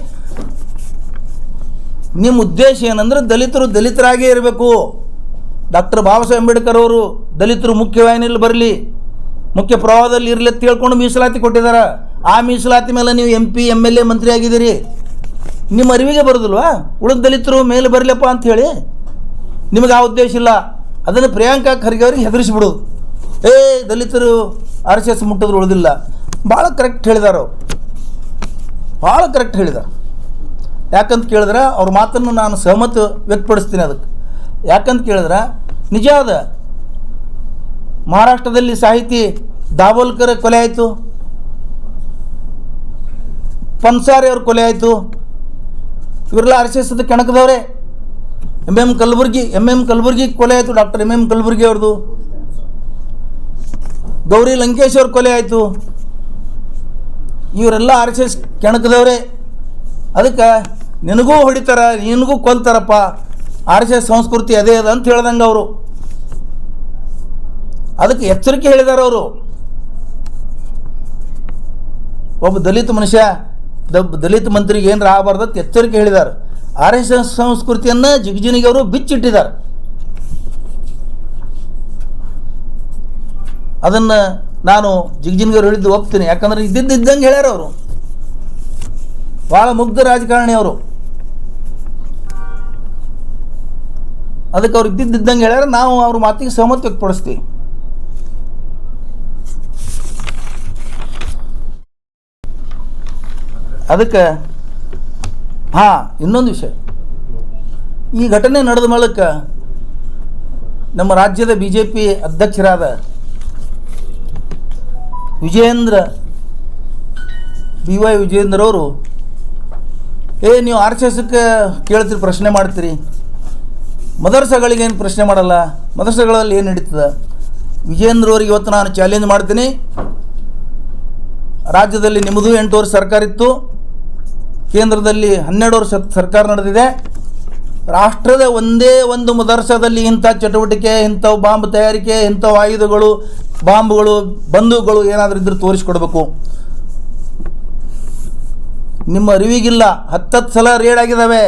ನಿಮ್ಮ ಉದ್ದೇಶ ಏನಂದ್ರೆ ದಲಿತರಾಗೇ ಇರಬೇಕು. ಡಾಕ್ಟರ್ ಬಾಬಾ ಸಾಹೇಬ್ ಅಂಬೇಡ್ಕರ್ ಅವರು ದಲಿತರು ಮುಖ್ಯವಾಹಿನಿಯಲ್ಲಿ ಬರಲಿ, ಮುಖ್ಯ ಪ್ರವಾಹದಲ್ಲಿ ಇರಲಿ ಅಂತ ತಿಳ್ಕೊಂಡು ಮೀಸಲಾತಿ ಕೊಟ್ಟಿದ್ದಾರೆ. ಆ ಮೀಸಲಾತಿ ಮೇಲೆ ನೀವು MP MLA ಮಂತ್ರಿ ಆಗಿದ್ದೀರಿ. ನಿಮ್ಮ ಅರಿವಿಗೆ ಬರೋದಿಲ್ವಾ ಉಳಿದ ದಲಿತರು ಮೇಲೆ ಬರಲಪ್ಪ ಅಂಥೇಳಿ? ನಿಮಗೆ ಆ ಉದ್ದೇಶ ಇಲ್ಲ. ಅದನ್ನು ಪ್ರಿಯಾಂಕಾ ಖರ್ಗೆ ಅವ್ರಿಗೆ ಹೆದರಿಸಿಬಿಡೋದು. ದಲಿತರು RSS ಮುಟ್ಟಿದ್ರು ಉಳಿದಿಲ್ಲ. ಭಾಳ ಕರೆಕ್ಟ್ ಹೇಳಿದಾರೆ ಅವರು, ಭಾಳ ಕರೆಕ್ಟ್ ಹೇಳಿದ್ದಾರೆ. ಯಾಕಂತ ಕೇಳಿದ್ರೆ ಅವ್ರ ಮಾತನ್ನು ನಾನು ಸಹಮತ ವ್ಯಕ್ತಪಡಿಸ್ತೀನಿ. ಅದಕ್ಕೆ ಯಾಕಂತ ಕೇಳಿದ್ರೆ ನಿಜ ಅದ. ಮಹಾರಾಷ್ಟ್ರದಲ್ಲಿ ಸಾಹಿತಿ ದಾಬೋಲ್ಕರ್ ಕೊಲೆ ಆಯಿತು, ಪನ್ಸಾರಿ ಅವ್ರ ಕೊಲೆ ಆಯಿತು. ಇವರೆಲ್ಲ RSS ಕೆಣಕದವ್ರೆ. MM ಕಲಬುರ್ಗಿ ಕೊಲೆ ಆಯಿತು, ಡಾಕ್ಟರ್ MM ಕಲಬುರ್ಗಿ ಅವ್ರದ್ದು. ಗೌರಿ ಲಂಕೇಶ್ ಅವ್ರ ಕೊಲೆ ಆಯಿತು. ಇವರೆಲ್ಲ RSS ಕೆಣಕದವ್ರೆ. ಅದಕ್ಕೆ ನಿನಗೂ ಹೊಡಿತಾರ, ನಿನಗೂ ಕೊಲ್ತಾರಪ್ಪ, RSS ಸಂಸ್ಕೃತಿ ಅದೇ ಅದ ಅಂತ ಹೇಳ್ದಂಗೆ ಅವರು. ಅದಕ್ಕೆ ಎಚ್ಚರಿಕೆ ಹೇಳಿದ್ದಾರೆ ಅವರು. ಒಬ್ಬ ದಲಿತ ಮನುಷ್ಯ, ದಲಿತ ಮಂತ್ರಿಗೆ ಏನಾರ ಆಗಬಾರ್ದಂತ ಎಚ್ಚರಿಕೆ ಹೇಳಿದ್ದಾರೆ. RSS ಸಂಸ್ಕೃತಿಯನ್ನು ಜಿಗಜಿಣಿಗೆ ಅವರು ಬಿಚ್ಚಿಟ್ಟಿದ್ದಾರೆ. ಅದನ್ನು ನಾನು ಜಿಗಜಿಣಿಗೆ ಅವರು ಹೇಳಿದ್ದು ಒಪ್ತೀನಿ. ಯಾಕಂದ್ರೆ ಇದ್ದಂಗೆ ಹೇಳ್ಯಾರ ಅವರು. ಭಾಳ ಮುಗ್ಧ ರಾಜಕಾರಣಿ ಅವರು. ಅದಕ್ಕೆ ಅವ್ರು ಇದ್ದಂಗೆ ಹೇಳ್ಯಾರ. ನಾವು ಅವ್ರ ಮಾತಿಗೆ ಸಹಮತ ವ್ಯಕ್ತಪಡಿಸ್ತೀವಿ. ಅದಕ್ಕೆ ಇನ್ನೊಂದು ವಿಷಯ, ಈ ಘಟನೆ ನಡೆದ ಮೂಲಕ ನಮ್ಮ ರಾಜ್ಯದ BJP ಅಧ್ಯಕ್ಷರಾದ BY ವಿಜಯೇಂದ್ರ ಅವರು, ನೀವು RSSಕ್ಕೆ ಕೇಳ್ತೀರಿ, ಪ್ರಶ್ನೆ ಮಾಡ್ತೀರಿ, ಮದರ್ಸಗಳಿಗೆ ಏನು ಪ್ರಶ್ನೆ ಮಾಡಲ್ಲ, ಮದರ್ಸಗಳಲ್ಲಿ ಏನು ನಡೀತದೆ? ವಿಜಯೇಂದ್ರ ಅವರಿಗೆ ಇವತ್ತು ನಾನು ಚಾಲೆಂಜ್ ಮಾಡ್ತೀನಿ. ರಾಜ್ಯದಲ್ಲಿ ನಿಮ್ಮದು 8 ವರ್ಷ ಸರ್ಕಾರ ಇತ್ತು, ಕೇಂದ್ರದಲ್ಲಿ 12 ವರ್ಷ ಸರ್ಕಾರ ನಡೆದಿದೆ. ರಾಷ್ಟ್ರದ ಒಂದೇ ಒಂದು ಮದರ್ಸದಲ್ಲಿ ಇಂಥ ಚಟುವಟಿಕೆ, ಇಂಥವು ಬಾಂಬ್ ತಯಾರಿಕೆ, ಇಂಥವು ಆಯುಧಗಳು, ಬಾಂಬ್ಗಳು, ಬಂದೂಕುಗಳು ಏನಾದರೂ ಇದ್ರೂ ತೋರಿಸ್ಕೊಡ್ಬೇಕು. ನಿಮ್ಮ ಅರಿವಿಗಿಲ್ಲ, 10 ಸಲ ರೇಡ್ ಆಗಿದ್ದಾವೆ.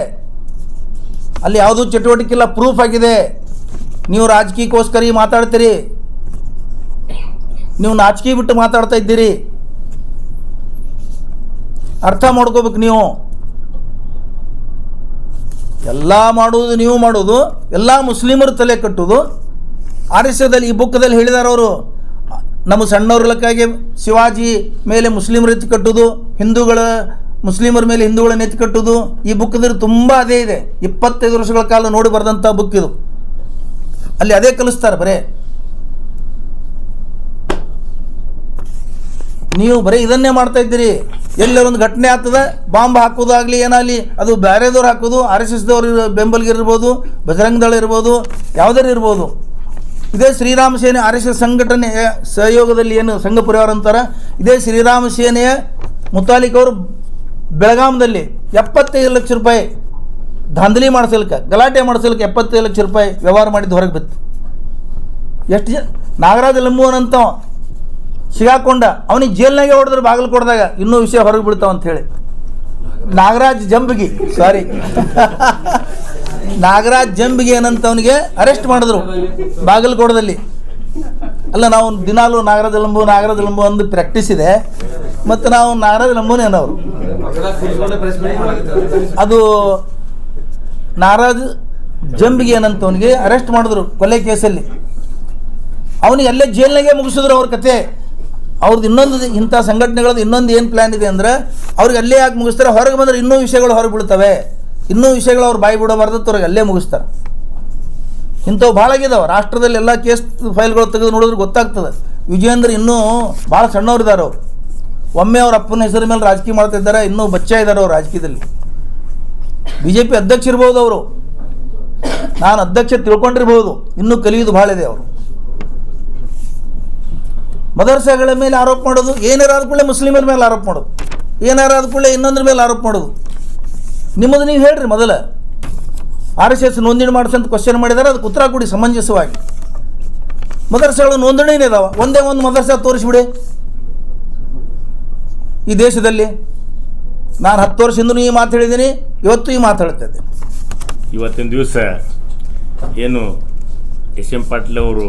ಅಲ್ಲಿ ಯಾವುದೂ ಚಟುವಟಿಕೆ ಇಲ್ಲ, ಪ್ರೂಫ್ ಆಗಿದೆ. ನೀವು ರಾಜಕೀಯಕ್ಕೋಸ್ಕರ ಮಾತಾಡ್ತೀರಿ, ನೀವು ನಾಚಿಕೆ ಬಿಟ್ಟು ಮಾತಾಡ್ತಾ ಇದ್ದೀರಿ. ಅರ್ಥ ಮಾಡ್ಕೋಬೇಕು. ನೀವು ಎಲ್ಲ ಮಾಡುವುದು, ನೀವು ಮಾಡೋದು, ಎಲ್ಲ ಮುಸ್ಲಿಮರು ತಲೆ ಕಟ್ಟುವುದು. RSSದಲ್ಲಿ ಈ ಬುಕ್ಕದಲ್ಲಿ ಹೇಳಿದ್ದಾರೆ ಅವರು, ನಮ್ಮ ಸಣ್ಣವ್ರಲಕ್ಕಾಗಿ ಶಿವಾಜಿ ಮೇಲೆ ಮುಸ್ಲಿಮರು ಎತ್ತಿ ಕಟ್ಟುವುದು, ಮುಸ್ಲಿಮರ ಮೇಲೆ ಹಿಂದೂಗಳನ್ನ ಎತ್ತಿ ಕಟ್ಟುವುದು. ಈ ಬುಕ್ಕದಲ್ಲಿ ತುಂಬ ಅದೇ ಇದೆ. 25 ವರ್ಷಗಳ ಕಾಲ ನೋಡಿ ಬರೆದಂಥ ಬುಕ್ ಇದು. ಅಲ್ಲಿ ಅದೇ ಕಲಿಸ್ತಾರೆ ಬರೇ. ನೀವು ಬರೀ ಇದನ್ನೇ ಮಾಡ್ತಾ ಇದ್ದೀರಿ. ಎಲ್ಲರ ಒಂದು ಘಟನೆ ಆಗ್ತದೆ, ಬಾಂಬ್ ಹಾಕೋದಾಗಲಿ ಏನಾಗಲಿ, ಅದು ಬೇರೆದವ್ರು ಹಾಕೋದು, RSSದವ್ರು ಬೆಂಬಲಿಗಿರ್ಬೋದು, ಬಜರಂಗ ದಳ ಇರ್ಬೋದು, ಯಾವುದಾರು ಇರ್ಬೋದು. ಇದೇ ಶ್ರೀರಾಮ ಸೇನೆ RSS ಸಂಘಟನೆಯ ಸಹಯೋಗದಲ್ಲಿ ಏನು ಸಂಘ ಪರಿವಾರ ಅಂತಾರೆ, ಇದೇ ಶ್ರೀರಾಮ ಸೇನೆಯ ಮುತಾಲಿಕ್ ಅವರು ಬೆಳಗಾಮದಲ್ಲಿ 75 ಲಕ್ಷ ರೂಪಾಯಿ ಧಾಂಧಲಿ ಮಾಡಿಸಲಿಕ್ಕೆ, ಗಲಾಟೆ ಮಾಡಿಸಲಿಕ್ಕೆ 75 ಲಕ್ಷ ರೂಪಾಯಿ ವ್ಯವಹಾರ ಮಾಡಿದ್ದು ಹೊರಗೆ ಬಿತ್ತು. ಎಷ್ಟು ನಾಗರಾಜ ಲಂಬುವನಂತ ಸಿಗಾಕೊಂಡ, ಅವನಿಗೆ ಜೈಲ್ನಾಗೆ ಹೊಡೆದ್ರೆ ಬಾಗಲಕೋಟದಾಗ ಇನ್ನೂ ವಿಷಯ ಹೊರಗೆ ಬೀಳ್ತಾವ ಅಂಥೇಳಿ. ನಾಗರಾಜ್ ಜಂಬಿಗೆ ಏನಂತ ಅವನಿಗೆ ಅರೆಸ್ಟ್ ಮಾಡಿದ್ರು ಬಾಗಲಕೋಟದಲ್ಲಿ. ಅಲ್ಲ, ನಾವು ದಿನಾಲು ನಾಗರಾಜ ಲಂಬು ಒಂದು ಪ್ರಾಕ್ಟೀಸ್ ಇದೆ. ಮತ್ತು ನಾವು ನಾಗರಾಜ ಲಂಬುನೇನವರು, ಅದು ನಾಗರಾಜ್ ಜಂಬಿಗೆ ಏನಂತ ಅವನಿಗೆ ಅರೆಸ್ಟ್ ಮಾಡಿದ್ರು ಕೊಲೆ ಕೇಸಲ್ಲಿ. ಅವನಿಗೆ ಅಲ್ಲೇ ಜೈಲ್ನಾಗೆ ಮುಗಿಸಿದ್ರು ಅವ್ರ ಕತೆ. ಅವ್ರದ್ದು ಇನ್ನೊಂದು ಇಂಥ ಸಂಘಟನೆಗಳದ್ದು ಇನ್ನೊಂದು ಏನು ಪ್ಲ್ಯಾನ್ ಇದೆ ಅಂದರೆ, ಅವ್ರಿಗೆ ಅಲ್ಲೇ ಯಾಕೆ ಮುಗಿಸ್ತಾರೆ, ಹೊರಗೆ ಬಂದರೆ ಇನ್ನೂ ವಿಷಯಗಳು ಹೊರಗೆ ಬೀಳ್ತವೆ, ಇನ್ನೂ ವಿಷಯಗಳು ಅವ್ರು ಬಾಯಿ ಬಿಡಬಾರ್ದು, ಅವ್ರಿಗೆ ಅಲ್ಲೇ ಮುಗಿಸ್ತಾರೆ. ಇಂಥವು ಭಾಳ ಆಗಿದಾವೆ. ರಾಷ್ಟ್ರದಲ್ಲಿ ಎಲ್ಲ ಕೇಸ್ ಫೈಲ್ಗಳು ತೆಗೆದು ನೋಡಿದ್ರೆ ಗೊತ್ತಾಗ್ತದೆ. ವಿಜಯೇಂದ್ರ ಇನ್ನೂ ಭಾಳ ಸಣ್ಣವ್ರಿದ್ದಾರೆ ಅವರು. ಒಮ್ಮೆ ಅವ್ರ ಅಪ್ಪನ ಹೆಸರು ಮೇಲೆ ರಾಜಕೀಯ ಮಾಡ್ತಿದ್ದಾರೆ, ಇನ್ನೂ ಬಚ್ಚ ಇದ್ದಾರೆ ಅವರು ರಾಜಕೀಯದಲ್ಲಿ. BJP ಅಧ್ಯಕ್ಷ ಇರ್ಬೋದು ಅವರು, ನಾನು ಅಧ್ಯಕ್ಷ ತಿಳ್ಕೊಂಡಿರ್ಬೋದು, ಇನ್ನೂ ಕಲಿಯೋದು ಭಾಳ ಇದೆ ಅವರು. ಮದರ್ಸಗಳ ಮೇಲೆ ಆರೋಪ ಮಾಡೋದು, ಏನಾರಾದ ಕೂಡಲೇ ಮುಸ್ಲಿಮರ ಮೇಲೆ ಆರೋಪ ಮಾಡೋದು, ಏನಾರಾದ ಕೂಡಲೇ ಇನ್ನೊಂದ್ರ ಮೇಲೆ ಆರೋಪ ಮಾಡೋದು. ನಿಮ್ಮದು ನೀವು ಹೇಳ್ರಿ. ಮೊದಲ RSS ನೋಂದಣಿ ಮಾಡಿಸಂತ ಕ್ವಶನ್ ಮಾಡಿದ್ದಾರೆ, ಅದಕ್ಕೆ ಉತ್ತರ ಕೊಡಿ ಸಮಂಜಸವಾಗಿ. ಮದರ್ಸಗಳು ನೋಂದಣಿನೇ ಇದಾವೆ, ಒಂದೇ ಒಂದು ಮದರ್ಸ ತೋರಿಸ್ಬಿಡಿ ಈ ದೇಶದಲ್ಲಿ. ನಾನು 10 ವರ್ಷದಿಂದನೂ ಈ ಮಾತು ಹೇಳಿದ್ದೀನಿ, ಇವತ್ತು ಈ ಮಾತು ಹೇಳ್ತಾ ಇದ್ದೀನಿ. ಇವತ್ತಿನ ದಿವಸ ಏನು ಎಸ್ ಎಂ ಪಾಟೀಲ್ ಅವರು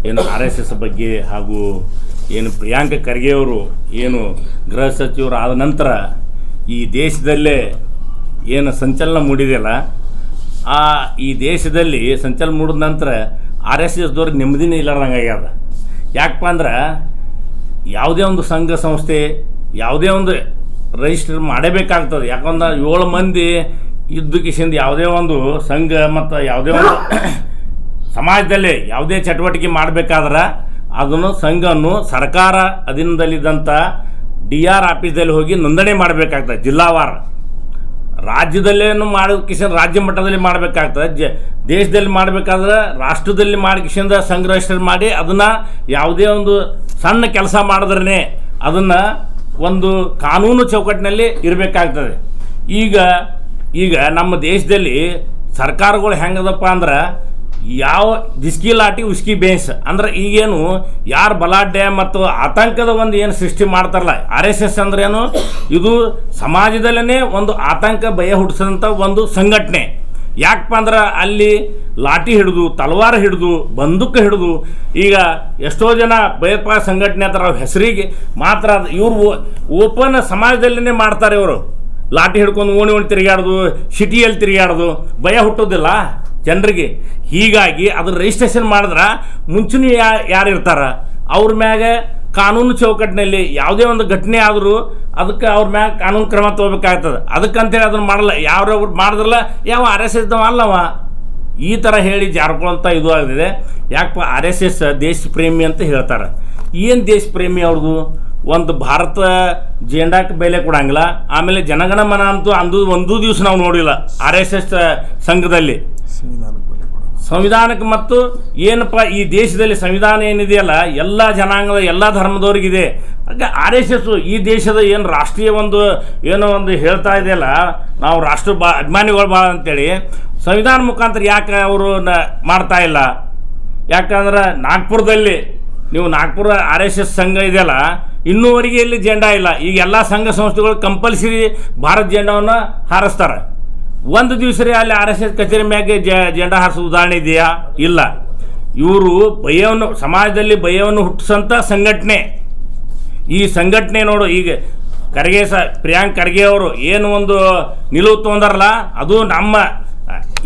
ಏನು RSS ಬಗ್ಗೆ ಹಾಗೂ ಏನು ಪ್ರಿಯಾಂಕ ಖರ್ಗೆ ಅವರು ಏನು ಗೃಹ ಸಚಿವರು ಆದ ನಂತರ ಈ ದೇಶದಲ್ಲೇ ಏನು ಸಂಚಲನ ಮೂಡಿದೆಯಲ್ಲ, ಈ ದೇಶದಲ್ಲಿ ಸಂಚಲನ ಮೂಡಿದ ನಂತರ RSSದವ್ರಿಗೆ ನೆಮ್ಮದಿನೇ ಇಲ್ಲಾರ್ದಂಗೆ ಆಗ್ಯದ. ಯಾಕಪ್ಪ ಅಂದ್ರೆ ಯಾವುದೇ ಒಂದು ಸಂಘ ಸಂಸ್ಥೆ ಯಾವುದೇ ಒಂದು ರಿಜಿಸ್ಟರ್ ಮಾಡಬೇಕಾಗ್ತದೆ. ಯಾಕಂದ್ರೆ 7 ಮಂದಿ ಇದ್ದಕ್ಕಿಂದ ಯಾವುದೇ ಒಂದು ಸಂಘ ಮತ್ತು ಯಾವುದೇ ಒಂದು ಸಮಾಜದಲ್ಲಿ ಯಾವುದೇ ಚಟುವಟಿಕೆ ಮಾಡಬೇಕಾದ್ರೆ ಅದನ್ನು ಸಂಘವನ್ನು ಸರ್ಕಾರ ಅಧೀನದಲ್ಲಿದ್ದಂಥ DR ಆಫೀಸಲ್ಲಿ ಹೋಗಿ ನೋಂದಣಿ ಮಾಡಬೇಕಾಗ್ತದೆ. ಜಿಲ್ಲಾವಾರ ರಾಜ್ಯದಲ್ಲೇನು ಮಾಡೋಕ್ಕಿಂತ ರಾಜ್ಯ ಮಟ್ಟದಲ್ಲಿ ಮಾಡಬೇಕಾಗ್ತದೆ. ದೇಶದಲ್ಲಿ ಮಾಡಬೇಕಾದ್ರೆ ರಾಷ್ಟ್ರದಲ್ಲಿ ಮಾಡಿಕಿಂದ ಸಂಘ ರಿಜಿಸ್ಟರ್ ಮಾಡಿ ಅದನ್ನು ಯಾವುದೇ ಒಂದು ಸಣ್ಣ ಕೆಲಸ ಮಾಡಿದ್ರೇ ಅದನ್ನು ಒಂದು ಕಾನೂನು ಚೌಕಟ್ಟಿನಲ್ಲಿ ಇರಬೇಕಾಗ್ತದೆ. ಈಗ ನಮ್ಮ ದೇಶದಲ್ಲಿ ಸರ್ಕಾರಗಳು ಹೆಂಗದಪ್ಪ ಅಂದ್ರೆ ಯಾವ ದಿಸ್ಕಿ ಲಾಟಿ ಉಸ್ಕಿ ಬೇಸ್ ಅಂದ್ರೆ ಈಗೇನು ಯಾರು ಬಲಾಢ್ಯ ಮತ್ತು ಆತಂಕದ ಒಂದು ಏನು ಸೃಷ್ಟಿ ಮಾಡ್ತಾರಲ್ಲ, RSS ಅಂದ್ರೆ ಏನು, ಇದು ಸಮಾಜದಲ್ಲೇ ಒಂದು ಆತಂಕ ಭಯ ಹುಟ್ಟಿಸಿದಂಥ ಒಂದು ಸಂಘಟನೆ. ಯಾಕಪ್ಪ ಅಂದ್ರೆ ಅಲ್ಲಿ ಲಾಠಿ ಹಿಡಿದು ತಲವಾರು ಹಿಡಿದು ಬಂದೂಕು ಹಿಡಿದು ಈಗ ಎಷ್ಟೋ ಜನ ಭಯೋತ್ಪಾದಕ ಸಂಘಟನೆ ಅಂತಾರೆ. ಅವ್ರ ಹೆಸರಿಗೆ ಮಾತ್ರ ಇವರು ಓಪನ್ ಸಮಾಜದಲ್ಲೇ ಮಾಡ್ತಾರೆ. ಇವರು ಲಾಠಿ ಹಿಡ್ಕೊಂಡು ಓಣಿ ತಿರುಗಾಡೋದು, ಸಿಟಿಯಲ್ಲಿ ತಿರುಗಾಡೋದು, ಭಯ ಹುಟ್ಟೋದಿಲ್ಲ ಜನರಿಗೆ. ಹೀಗಾಗಿ ಅದ್ರ ರಿಜಿಸ್ಟ್ರೇಷನ್ ಮಾಡಿದ್ರೆ ಮುಂಚೂಣಿ ಯಾರು ಇರ್ತಾರ ಅವ್ರ ಮ್ಯಾಗ ಕಾನೂನು ಚೌಕಟ್ಟಿನಲ್ಲಿ ಯಾವುದೇ ಒಂದು ಘಟನೆ ಆದರೂ ಅದಕ್ಕೆ ಅವ್ರ ಮ್ಯಾಗ ಕಾನೂನು ಕ್ರಮ ತಗೋಬೇಕಾಗ್ತದೆ. ಅದಕ್ಕಂತೇಳಿ ಅದನ್ನು ಮಾಡಲ್ಲ. ಯಾರೊಬ್ರು ಮಾಡಿದ್ರಲ್ಲ ಯಾವ RSS ಅಲ್ಲವ ಈ ಥರ ಹೇಳಿ ಜಾರ್ಕೊಳ್ತ ಇದು ಆಗಿದೆ. ಯಾಕಪ್ಪ RSS ದೇಶ ಪ್ರೇಮಿ ಅಂತ ಹೇಳ್ತಾರೆ. ಏನು ದೇಶ ಪ್ರೇಮಿ ಅವ್ರದ್ದು? ಒಂದು ಭಾರತ ಜೆಂಡಾಕ್ಕೆ ಬೆಲೆ ಕೊಡಂಗಿಲ್ಲ. ಆಮೇಲೆ ಜನಗಣಮನ ಅಂತೂ ಅಂದು ಒಂದು ದಿವಸ ನಾವು ನೋಡಿಲ್ಲ RSS ಸಂಘದಲ್ಲಿ. ಸಂವಿಧಾನಕ್ಕೆ ಮತ್ತು ಏನಪ್ಪ ಈ ದೇಶದಲ್ಲಿ ಸಂವಿಧಾನ ಏನಿದೆಯಲ್ಲ ಎಲ್ಲ ಜನಾಂಗದ ಎಲ್ಲ ಧರ್ಮದವ್ರಿಗಿದೆ. ಹಾಗೆ RSS ಈ ದೇಶದ ಏನು ರಾಷ್ಟ್ರೀಯ ಒಂದು ಏನೋ ಒಂದು ಹೇಳ್ತಾ ಇದೆಯಲ್ಲ, ನಾವು ರಾಷ್ಟ್ರ ಅಭಿಮಾನಿಗಳು ಭಾಳ ಅಂತೇಳಿ ಸಂವಿಧಾನ ಮುಖಾಂತರ ಯಾಕೆ ಅವರು ಮಾಡ್ತಾ ಇಲ್ಲ? ಯಾಕಂದ್ರೆ ನಾಗ್ಪುರದಲ್ಲಿ ನೀವು ನಾಗ್ಪುರ RSS ಸಂಘ ಇದೆಯಲ್ಲ, ಇನ್ನೂವರೆಗೆ ಇಲ್ಲಿ ಜೆಂಡಾ ಇಲ್ಲ. ಈಗ ಎಲ್ಲ ಸಂಘ ಸಂಸ್ಥೆಗಳು ಕಂಪಲ್ಸರಿ ಭಾರತ ಜೆಂಡಾವನ್ನು ಹಾರಿಸ್ತಾರೆ. ಒಂದು ದಿವಸ ಅಲ್ಲಿ RSS ಕಚೇರಿ ಮ್ಯಾಗೆ ಜೆಂಡಾ ಹಾರಿಸೋ ಉದಾಹರಣೆ ಇದೆಯಾ? ಇಲ್ಲ. ಇವರು ಭಯವನ್ನು ಸಮಾಜದಲ್ಲಿ ಭಯವನ್ನು ಹುಟ್ಟಿಸೋಂಥ ಸಂಘಟನೆ. ಈ ಸಂಘಟನೆ ನೋಡು, ಈಗ ಪ್ರಿಯಾಂಕ್ ಖರ್ಗೆ ಅವರು ಏನು ಒಂದು ನಿಲುವು ತೊಗೊಂಡಾರಲ್ಲ, ಅದು ನಮ್ಮ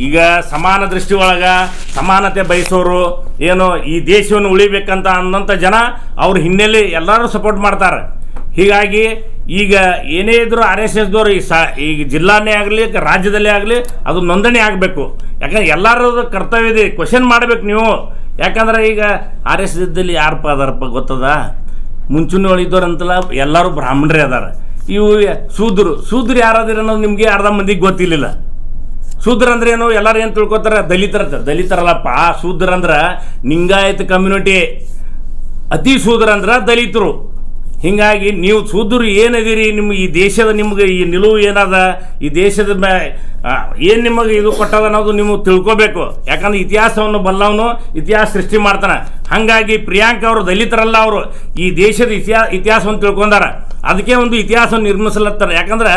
ಈಗ ಸಮಾನ ದೃಷ್ಟಿ ಒಳಗೆ ಸಮಾನತೆ ಬಯಸೋರು, ಏನು ಈ ದೇಶವನ್ನು ಉಳಿಬೇಕಂತ ಅನ್ನೋಂಥ ಜನ ಅವ್ರ ಹಿನ್ನೆಲೆ ಎಲ್ಲರೂ ಸಪೋರ್ಟ್ ಮಾಡ್ತಾರೆ. ಹೀಗಾಗಿ ಈಗ ಏನೇ ಇದ್ದರೂ RSSದವರು ಈಗ ಜಿಲ್ಲಾನೇ ಆಗಲಿ ರಾಜ್ಯದಲ್ಲೇ ಆಗಲಿ ಅದು ನೋಂದಣಿ ಆಗಬೇಕು. ಯಾಕಂದ್ರೆ ಎಲ್ಲರದ್ದು ಕರ್ತವ್ಯ ಇದೆ, ಕ್ವಶನ್ ಮಾಡಬೇಕು ನೀವು. ಯಾಕಂದ್ರೆ ಈಗ RSS ಇದ್ದಲ್ಲಿ ಯಾರಪ್ಪ ಅದಾರಪ್ಪ ಗೊತ್ತದ? ಮುಂಚೂಣಿ ಒಳಿದವ್ರಂತಲ್ಲ ಎಲ್ಲರೂ ಬ್ರಾಹ್ಮಣರೇ ಅದಾರ. ಇವು ಶೂದ್ರು ಯಾರಾದಿರ ಅನ್ನೋದು ನಿಮಗೆ ಅರ್ಧ ಮಂದಿಗೆ ಗೊತ್ತಿರಲಿಲ್ಲ. ಶೂದ್ರ ಅಂದ್ರೆ ಏನು? ಎಲ್ಲರೂ ಏನು ತಿಳ್ಕೊತಾರೆ? ದಲಿತರಲ್ಲಪ್ಪ. ಶೂದ್ರ ಅಂದ್ರೆ ಲಿಂಗಾಯತ ಕಮ್ಯುನಿಟಿ, ಅತಿ ಶೂದ್ರ ಅಂದ್ರೆ ದಲಿತರು. ಹೀಗಾಗಿ ನೀವು ಶೂದ್ರರು ಏನಿದ್ದೀರಿ, ನಿಮ್ಮ ಈ ದೇಶದ ನಿಮ್ಗೆ ಈ ನಿಲುವು ಏನದ, ಈ ದೇಶದ ಏನು ನಿಮಗೆ ಇದು ಕೊಟ್ಟದ ಅನ್ನೋದು ನೀವು ತಿಳ್ಕೊಬೇಕು. ಯಾಕಂದ್ರೆ ಇತಿಹಾಸವನ್ನು ಬಲ್ಲವನು ಇತಿಹಾಸ ಸೃಷ್ಟಿ ಮಾಡ್ತಾನೆ. ಹಾಗಾಗಿ ಪ್ರಿಯಾಂಕ್ ಅವರು ದಲಿತರಲ್ಲ, ಅವರು ಈ ದೇಶದ ಇತಿಹಾಸವನ್ನು ತಿಳ್ಕೊಂಡಾರ. ಅದಕ್ಕೆ ಒಂದು ಇತಿಹಾಸವನ್ನು ನಿರ್ಮಿಸಲತ್ತಾರೆ. ಯಾಕಂದ್ರೆ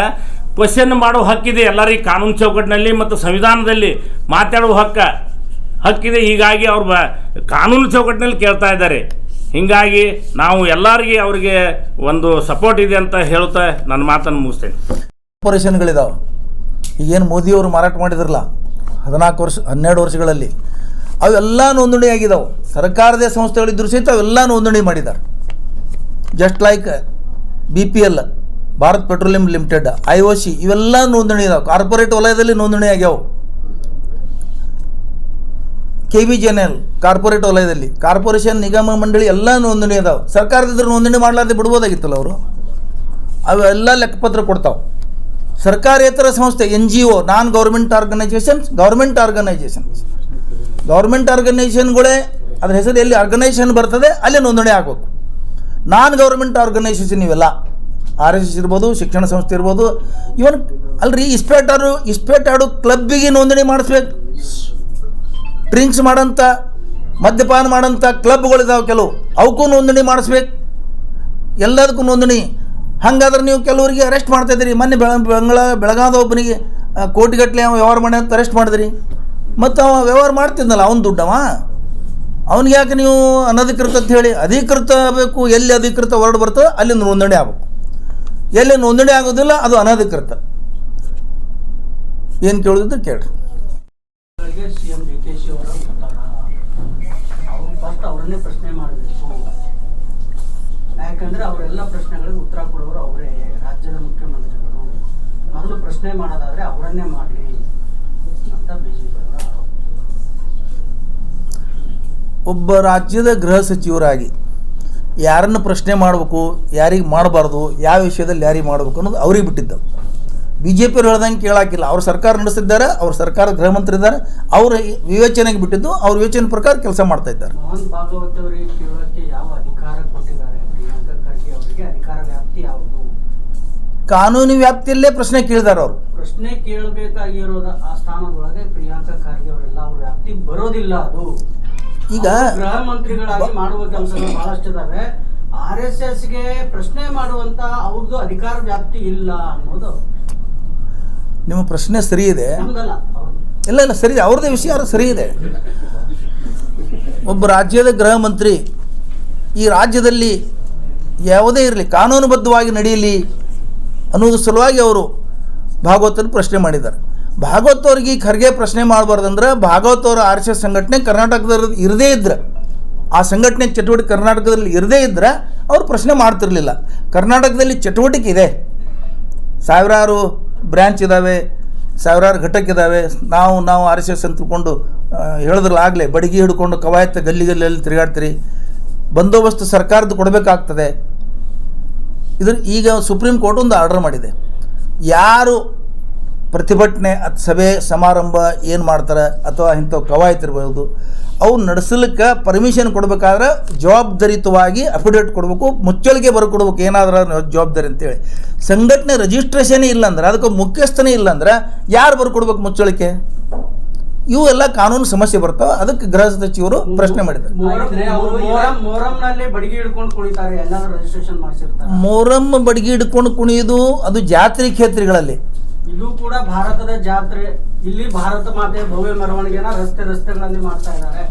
ಕ್ವಶನ್ ಮಾಡೋ ಹಕ್ಕಿದೆ ಎಲ್ಲರಿಗೆ ಕಾನೂನು ಚೌಕಟ್ಟಿನಲ್ಲಿ ಮತ್ತು ಸಂವಿಧಾನದಲ್ಲಿ ಮಾತಾಡುವ ಹಕ್ಕಿದೆ. ಹೀಗಾಗಿ ಅವ್ರು ಕಾನೂನು ಚೌಕಟ್ಟಿನಲ್ಲಿ ಕೇಳ್ತಾ ಇದ್ದಾರೆ. ಹೀಗಾಗಿ ನಾವು ಎಲ್ಲರಿಗೆ ಅವರಿಗೆ ಒಂದು ಸಪೋರ್ಟ್ ಇದೆ ಅಂತ ಹೇಳ್ತಾ ನನ್ನ ಮಾತನ್ನು ಮುಗಿಸ್ತೇನೆ. ಕಾರ್ಪೊರೇಷನ್ಗಳಿದಾವೆ. ಈಗೇನು ಮೋದಿಯವರು ಮಾರಾಟ ಮಾಡಿದ್ರಲ್ಲ 12 ವರ್ಷಗಳಲ್ಲಿ, ಅವೆಲ್ಲ ನೋಂದಣಿ ಆಗಿದ್ದಾವೆ. ಸರ್ಕಾರದ ಸಂಸ್ಥೆಗಳಿದ್ದರೂ ಸಹಿತ ಅವೆಲ್ಲ ನೋಂದಣಿ ಮಾಡಿದ್ದಾರೆ. Just like BPL, Bharat petroleum limited, IOC ಇವೆಲ್ಲ ನೋಂದಣಿ ಇದಾವೆ. ಕಾರ್ಪೊರೇಟ್ ವಲಯದಲ್ಲಿ ನೋಂದಣಿ ಆಗ್ಯಾವೆ. KBJNL ಕಾರ್ಪೊರೇಟ್ ವಲಯದಲ್ಲಿ, ಕಾರ್ಪೊರೇಷನ್ ನಿಗಮ ಮಂಡಳಿ ಎಲ್ಲ ನೋಂದಣಿ ಅದಾವೆ. ಸರ್ಕಾರದಿದ್ರೆ ನೋಂದಣಿ ಮಾಡಲಾರ್ದೆ ಬಿಡ್ಬೋದಾಗಿತ್ತಲ್ಲ ಅವರು. ಅವೆಲ್ಲ ಲೆಕ್ಕಪತ್ರ ಕೊಡ್ತಾವೆ. ಸರ್ಕಾರೇತರ ಸಂಸ್ಥೆ NGO, ನಾನ್ ಗೌರ್ಮೆಂಟ್ ಆರ್ಗನೈಜೇಷನ್ಸ್, ಗೌರ್ಮೆಂಟ್ ಆರ್ಗನೈಜೇಷನ್ಗಳೇ ಅದ್ರ ಹೆಸರು ಎಲ್ಲಿ ಆರ್ಗನೈಜೇಷನ್ ಬರ್ತದೆ ಅಲ್ಲೇ ನೋಂದಣಿ ಆಗಬೇಕು. ನಾನ್ ಗೌರ್ಮೆಂಟ್ ಆರ್ಗನೈಜೇಷನ್ ಇವೆಲ್ಲ RSS ಇರ್ಬೋದು, ಶಿಕ್ಷಣ ಸಂಸ್ಥೆ ಇರ್ಬೋದು, ಇವನ್ ಅಲ್ರಿ ಇಸ್ಪೇಟ್ ಆಡೋ ಕ್ಲಬ್ಬಿಗೆ ನೋಂದಣಿ ಮಾಡಿಸ್ಬೇಕು. ಡ್ರಿಂಕ್ಸ್ ಮಾಡೋಂಥ ಮದ್ಯಪಾನ ಮಾಡೋಂಥ ಕ್ಲಬ್ಗಳಿದಾವೆ ಕೆಲವು, ಅವಕ್ಕೂ ನೋಂದಣಿ ಮಾಡಿಸ್ಬೇಕು. ಎಲ್ಲದಕ್ಕೂ ನೋಂದಣಿ. ಹಾಗಾದ್ರೆ ನೀವು ಕೆಲವರಿಗೆ ಅರೆಸ್ಟ್ ಮಾಡ್ತಾಯಿದ್ದೀರಿ. ಮೊನ್ನೆ ಬೆಳಗಾದ ಒಬ್ಬನಿಗೆ ಕೋಟಿಗಟ್ಟಲೆ ವ್ಯವಹಾರ ಮಾಡಿ ಅಂತ ಅರೆಸ್ಟ್ ಮಾಡಿದ್ರಿ. ಮತ್ತು ಅವ ವ್ಯವಹಾರ ಮಾಡ್ತಿದ್ನಲ್ಲ, ಅವನ ದುಡ್ಡವ ಅವ್ನಿಗೆ ಯಾಕೆ ನೀವು ಅನಧಿಕೃತ ಅಂತ ಹೇಳಿ? ಅಧಿಕೃತ ಬೇಕು, ಎಲ್ಲಿ ಅಧಿಕೃತ ಹೊರಡು ಬರ್ತದೆ ಅಲ್ಲಿ ನೋಂದಣಿ ಆಗಬೇಕು. ಎಲ್ಲಿ ನೋಂದಣಿ ಆಗೋದಿಲ್ಲ ಅದು ಅನಧಿಕೃತ. ಏನು ಕೇಳೋದಿದ್ರೆ ಕೇಳ್ರಿ. ಸಿಎಂ DK ಅವರು ಫಸ್ಟ್ ಅವರನ್ನೇ ಪ್ರಶ್ನೆ ಮಾಡಬೇಕು. ಯಾಕಂದ್ರೆ ಅವರೆಲ್ಲ ಪ್ರಶ್ನೆಗಳಿಗೆ ಉತ್ತರ ಕೊಡೋರು ಅವರೇ, ರಾಜ್ಯದ ಮುಖ್ಯಮಂತ್ರಿಗಳು. ಮೊದಲು ಪ್ರಶ್ನೆ ಮಾಡೋದಾದ್ರೆ ಅವರನ್ನೇ ಮಾಡಲಿ ಅಂತ ಬಿಜೆಪಿ ಅವರ ಆರೋಪ. ಒಬ್ಬ ರಾಜ್ಯದ ಗೃಹ ಸಚಿವರಾಗಿ ಯಾರನ್ನು ಪ್ರಶ್ನೆ ಮಾಡಬೇಕು, ಯಾರಿಗೆ ಮಾಡಬಾರ್ದು, ಯಾವ ವಿಷಯದಲ್ಲಿ ಯಾರಿಗೆ ಮಾಡಬೇಕು ಅನ್ನೋದು ಅವ್ರಿಗೆ ಬಿಟ್ಟಿದ್ದು. ಬಿ ಜೆ ಪಿಯವ್ರು ಹೇಳ್ದಂಗೆ ಕೇಳಾಕಿಲ್ಲ. ಅವ್ರು ಸರ್ಕಾರ ನಡೆಸ್ತಿದ್ದಾರೆ, ಅವ್ರ ಸರ್ಕಾರ ಗೃಹ ಮಂತ್ರಿ ಇದ್ದಾರೆ, ಅವ್ರ ವಿವೇಚನೆಗೆ ಬಿಟ್ಟಿದ್ದು, ಅವ್ರ ವಿವೇಚನೆ ಪ್ರಕಾರ ಕೆಲಸ ಮಾಡ್ತಾ ಇದ್ದಾರೆ. ಮೋಹನ್ ಭಾಗವತ್ ಅವರಿಗೆ ಕೇಳೋಕ್ಕೆ ಯಾವ ಅಧಿಕಾರ ಕೊಟ್ಟಿದ್ದಾರೆ? ಪ್ರಿಯಾಂಕಾ ಖರ್ಗೆ ಅವರಿಗೆ ಅಧಿಕಾರ ವ್ಯಾಪ್ತಿ ಯಾವುದು? ಕಾನೂನು ವ್ಯಾಪ್ತಿಯಲ್ಲೇ ಪ್ರಶ್ನೆ ಕೇಳಿದಾರೆ ಅವರು. ಪ್ರಶ್ನೆ ಕೇಳಬೇಕಾಗಿರೋದ ಆ ಸ್ಥಾನದೊಳಗೆ ಪ್ರಿಯಾಂಕಾ ಖರ್ಗೆ ಅವರೆಲ್ಲ ಅವ್ರ ವ್ಯಾಪ್ತಿ ಬರೋದಿಲ್ಲ. ಅದು ಈಗ ಗೃಹ ಮಂತ್ರಿಗಳಾಗಿ ಮಾಡುವ ಕೆಲಸಗಳು ಬಹಳಷ್ಟು ಇದಾವೆ. RSSಗೆ ಪ್ರಶ್ನೆ ಮಾಡುವಂತ ಅವ್ರದ್ದು ಅಧಿಕಾರ ವ್ಯಾಪ್ತಿ ಇಲ್ಲ ಅನ್ನೋದು ನಿಮ್ಮ ಪ್ರಶ್ನೆ ಸರಿ ಇದೆ. ನಮ್ದಲ್ಲ, ಅವ್ರದ್ದು. ಇಲ್ಲ ಸರಿ ಇದೆ, ಅವ್ರದ್ದೇ ವಿಷಯ ಸರಿ ಇದೆ. ಒಬ್ಬ ರಾಜ್ಯದ ಗೃಹ ಮಂತ್ರಿ ಈ ರಾಜ್ಯದಲ್ಲಿ ಯಾವುದೇ ಇರಲಿ ಕಾನೂನುಬದ್ಧವಾಗಿ ನಡೆಯಲಿ ಅನ್ನೋದು ಸಲುವಾಗಿ ಅವರು ಭಾಗವತರು ಪ್ರಶ್ನೆ ಮಾಡಿದ್ದಾರೆ. ಭಾಗವತ್ ಅವ್ರಿಗೆ ಖರ್ಗೆ ಪ್ರಶ್ನೆ ಮಾಡಬಾರ್ದಂದ್ರೆ ಭಾಗವತ್ ಅವರ RSS ಸಂಘಟನೆ ಕರ್ನಾಟಕದಲ್ಲಿ ಇರದೇ ಇದ್ರೆ, ಆ ಸಂಘಟನೆ ಚಟುವಟಿಕೆ ಕರ್ನಾಟಕದಲ್ಲಿ ಇರದೇ ಇದ್ದರೆ ಅವ್ರು ಪ್ರಶ್ನೆ ಮಾಡ್ತಿರಲಿಲ್ಲ. ಕರ್ನಾಟಕದಲ್ಲಿ ಚಟುವಟಿಕೆ ಇದೆ, ಸಾವಿರಾರು ಬ್ರ್ಯಾಂಚ್ ಇದ್ದಾವೆ, ಸಾವಿರಾರು ಘಟಕಿದ್ದಾವೆ. ನಾವು RSS ಅಂತ ತಿಳ್ಕೊಂಡು ಹೇಳಿದ್ರಲ್ಲಾಗಲೇ ಬಡಗಿ ಹಿಡ್ಕೊಂಡು ಕವಾಯತ್ತ ಗಲ್ಲಿಗಲ್ಲಿ ತಿರುಗಾಡ್ತೀರಿ. ಬಂದೋಬಸ್ತು ಸರ್ಕಾರದ್ದು ಕೊಡಬೇಕಾಗ್ತದೆ. ಈಗ ಸುಪ್ರೀಂ ಕೋರ್ಟ್ ಒಂದು ಆರ್ಡರ್ ಮಾಡಿದೆ. ಯಾರು ಪ್ರತಿಭಟನೆ ಸಭೆ ಸಮಾರಂಭ ಏನು ಮಾಡ್ತಾರೆ ಅಥವಾ ಇಂಥವು ಕವಾಯತಿರ್ಬೋದು, ಅವು ನಡೆಸಲಿಕ್ಕೆ ಪರ್ಮಿಷನ್ ಕೊಡಬೇಕಾದ್ರೆ ಜವಾಬ್ದಾರಿಯುತವಾಗಿ ಅಫಿಡೇಟ್ ಕೊಡಬೇಕು, ಮುಚ್ಚಳಿಕೆ ಬರ್ಕೊಡ್ಬೇಕು ಏನಾದರೂ ಜವಾಬ್ದಾರಿ ಅಂತೇಳಿ. ಸಂಘಟನೆ ರಿಜಿಸ್ಟ್ರೇಷನೇ ಇಲ್ಲಾಂದ್ರೆ, ಅದಕ್ಕೆ ಮುಖ್ಯಸ್ಥನೇ ಇಲ್ಲಾಂದ್ರೆ ಯಾರು ಬರ್ಕೊಡ್ಬೇಕು ಮುಚ್ಚಳಿಕೆ? ಇವೆಲ್ಲ ಕಾನೂನು ಸಮಸ್ಯೆ ಬರ್ತಾವೆ. ಅದಕ್ಕೆ ಗೃಹ ಸಚಿವರು ಪ್ರಶ್ನೆ ಮಾಡಿದ್ದಾರೆ. ಮೊಹರಂನಲ್ಲಿ ಬಡಗಿ ಹಿಡ್ಕೊಂಡು ಕುಣಿತಾರೆ, ಎಲ್ಲರೂ ರಿಜಿಸ್ಟ್ರೇಷನ್ ಮಾಡಿಸಿರ್ತಾರೆ. ಮೊಹರಂ ಬಡಗಿ ಹಿಡ್ಕೊಂಡು ಕುಣಿಯೋದು ಅದು ಜಾತ್ರೆ ಕ್ಷೇತ್ರಗಳಲ್ಲಿ. ಇದು ಕೂಡ ಭಾರತದ ಜಾತ್ರೆ. ಇಲ್ಲಿ ಭಾರತ ಮಾತೆ ಭವ್ಯ ಮೆರವಣಿಗೆನ ರಸ್ತೆಗಳಲ್ಲಿ ಮಾಡ್ತಾ ಇದ್ದಾರೆ.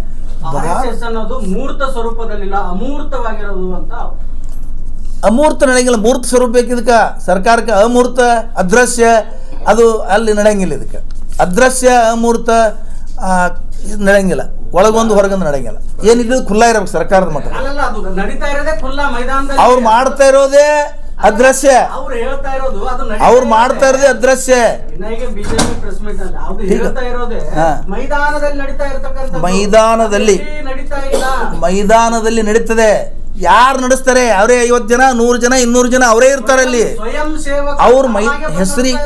RSS ಅನ್ನೋದು ಮೂರ್ತ ಸ್ವರೂಪದಲ್ಲಿಲ್ಲ, ಅಮೂರ್ತವಾಗಿರೋದು ಅಂತ. ಅಮೂರ್ತ ನಡೆಯಂಗಿಲ್ಲ, ಮೂರ್ತ ಸ್ವರೂಪ ಬೇಕಿದಕ್ಕೆ ಸರ್ಕಾರಕ್ಕೆ. ಅಮೂರ್ತ ಅದೃಶ್ಯ ಅದು ಅಲ್ಲಿ ನಡೆಯಂಗಿಲ್ಲ. ಇದಕ್ಕೆ ಅದೃಶ್ಯ ಅಮೂರ್ತ ನಡೆಯಂಗಿಲ್ಲ, ಒಳಗೊಂದು ಹೊರಗೊಂದು ನಡೆಯಂಗಿಲ್ಲ. ಏನಿದ್ರು ಖುಲ್ಲಾ ಇರಬೇಕು ಸರ್ಕಾರದ ಮಟ್ಟ. ಅದು ನಡೀತಾ ಇರೋದೇ ಖುಲ್ಲಾ ಮೈದಾನದಲ್ಲಿ. ಅವ್ರು ಮಾಡ್ತಾ ಇರೋದೇ ಅದೃಶ್ಯ, ಅವ್ರು ಹೇಳ್ತಾ ಇರೋದು ಅದು ಅವ್ರು ಮಾಡ್ತಾ ಇರೋದೇ ಅದೃಶ್ಯ. ಬಿಜೆಪಿ ಪ್ರೆಸ್ ಮೀಟ್ ಅಲ್ಲಿ ಅವ್ರು ಹೇಳ್ತಾ ಇರೋದೇ ಮೈದಾನದಲ್ಲಿ ನಡೀತಾ ಇರತಕ್ಕಂತ, ಮೈದಾನದಲ್ಲಿ ನಡೀತದೆ. ಯಾರು ನಡೆಸ್ತಾರೆ? ಅವರೇ 50 ಜನ 100 ಜನ 200 ಜನ ಅವರೇ ಇರ್ತಾರೆ ಅಲ್ಲಿ. ಸ್ವಯಂ ಸೇವಕ ಅವ್ರ ಹೆಸರಿಗೆ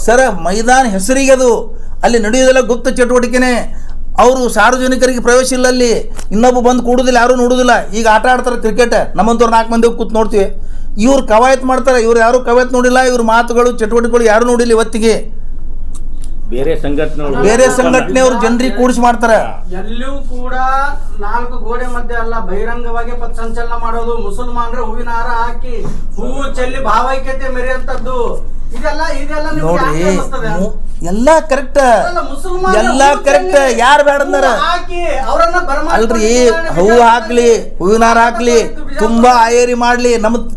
ಸರ ಮೈದಾನ ಹೆಸರಿಗೆ ಅದು ಅಲ್ಲಿ ನಡೆಯೋದೆಲ್ಲ ಗುಪ್ತ ಚಟುವಟಿಕೆನೆ. ಅವರು ಸಾರ್ವಜನಿಕರಿಗೆ ಪ್ರವೇಶ ಇಲ್ಲ ಅಲ್ಲಿ. ಇನ್ನೊಬ್ಬ ಬಂದು ಕೂಡುದಿಲ್ಲ, ಯಾರು ನೋಡುದಿಲ್ಲ. ಈಗ ಆಟ ಆಡ್ತಾರೆ ಕ್ರಿಕೆಟ್, ನಮ್ಮಂತವ್ರು 4 ಮಂದಿ ಕೂತ್ ನೋಡ್ತೀವಿ. ಇವ್ರು ಕವಾಯತ್ ಮಾಡ್ತಾರೆ, ಇವ್ರು ಯಾರು ಕವಾಯತ್ ನೋಡಿಲ್ಲ. ಇವ್ರ ಮಾತುಗಳು ಚಟುವಟಿಕೆಗಳು ಯಾರು ನೋಡಿಲ್ಲ ಇವತ್ತಿಗೆ. ಬೇರೆ ಸಂಘಟನೆಯವರು ಜನರಿಗೆ ಕೂಡಿಸಿ ಮಾಡ್ತಾರೆ. ಎಲ್ಲೂ ಕೂಡ 4 ಗೋಡೆ ಮಧ್ಯೆ ಅಲ್ಲ, ಬಹಿರಂಗವಾಗಿ ಪಥ ಸಂಚಲನ ಮಾಡೋದು, ಮುಸಲ್ಮಾನರು ಹೂವಿನ ಹಾರ ಹಾಕಿ ಹೂವು ಚೆಲ್ಲಿ ಭಾವೈಕ್ಯತೆ ಮೆರೆಯುವಂತದ್ದು, ಇದೆಲ್ಲ ನೋಡ್ರಿ. ಎಲ್ಲ ಕರೆಕ್ಟ್, ಎಲ್ಲ ಕರೆಕ್ಟ್. ಯಾರು ಬೇಡ ಅಂದಾರ? ಅಲ್ರಿ, ಹೂವು ಹಾಕ್ಲಿ, ಹೂವಿನ ಹಾರ ಹಾಕ್ಲಿ, ತುಂಬಾ ಆಯೇರಿ ಮಾಡ್ಲಿ,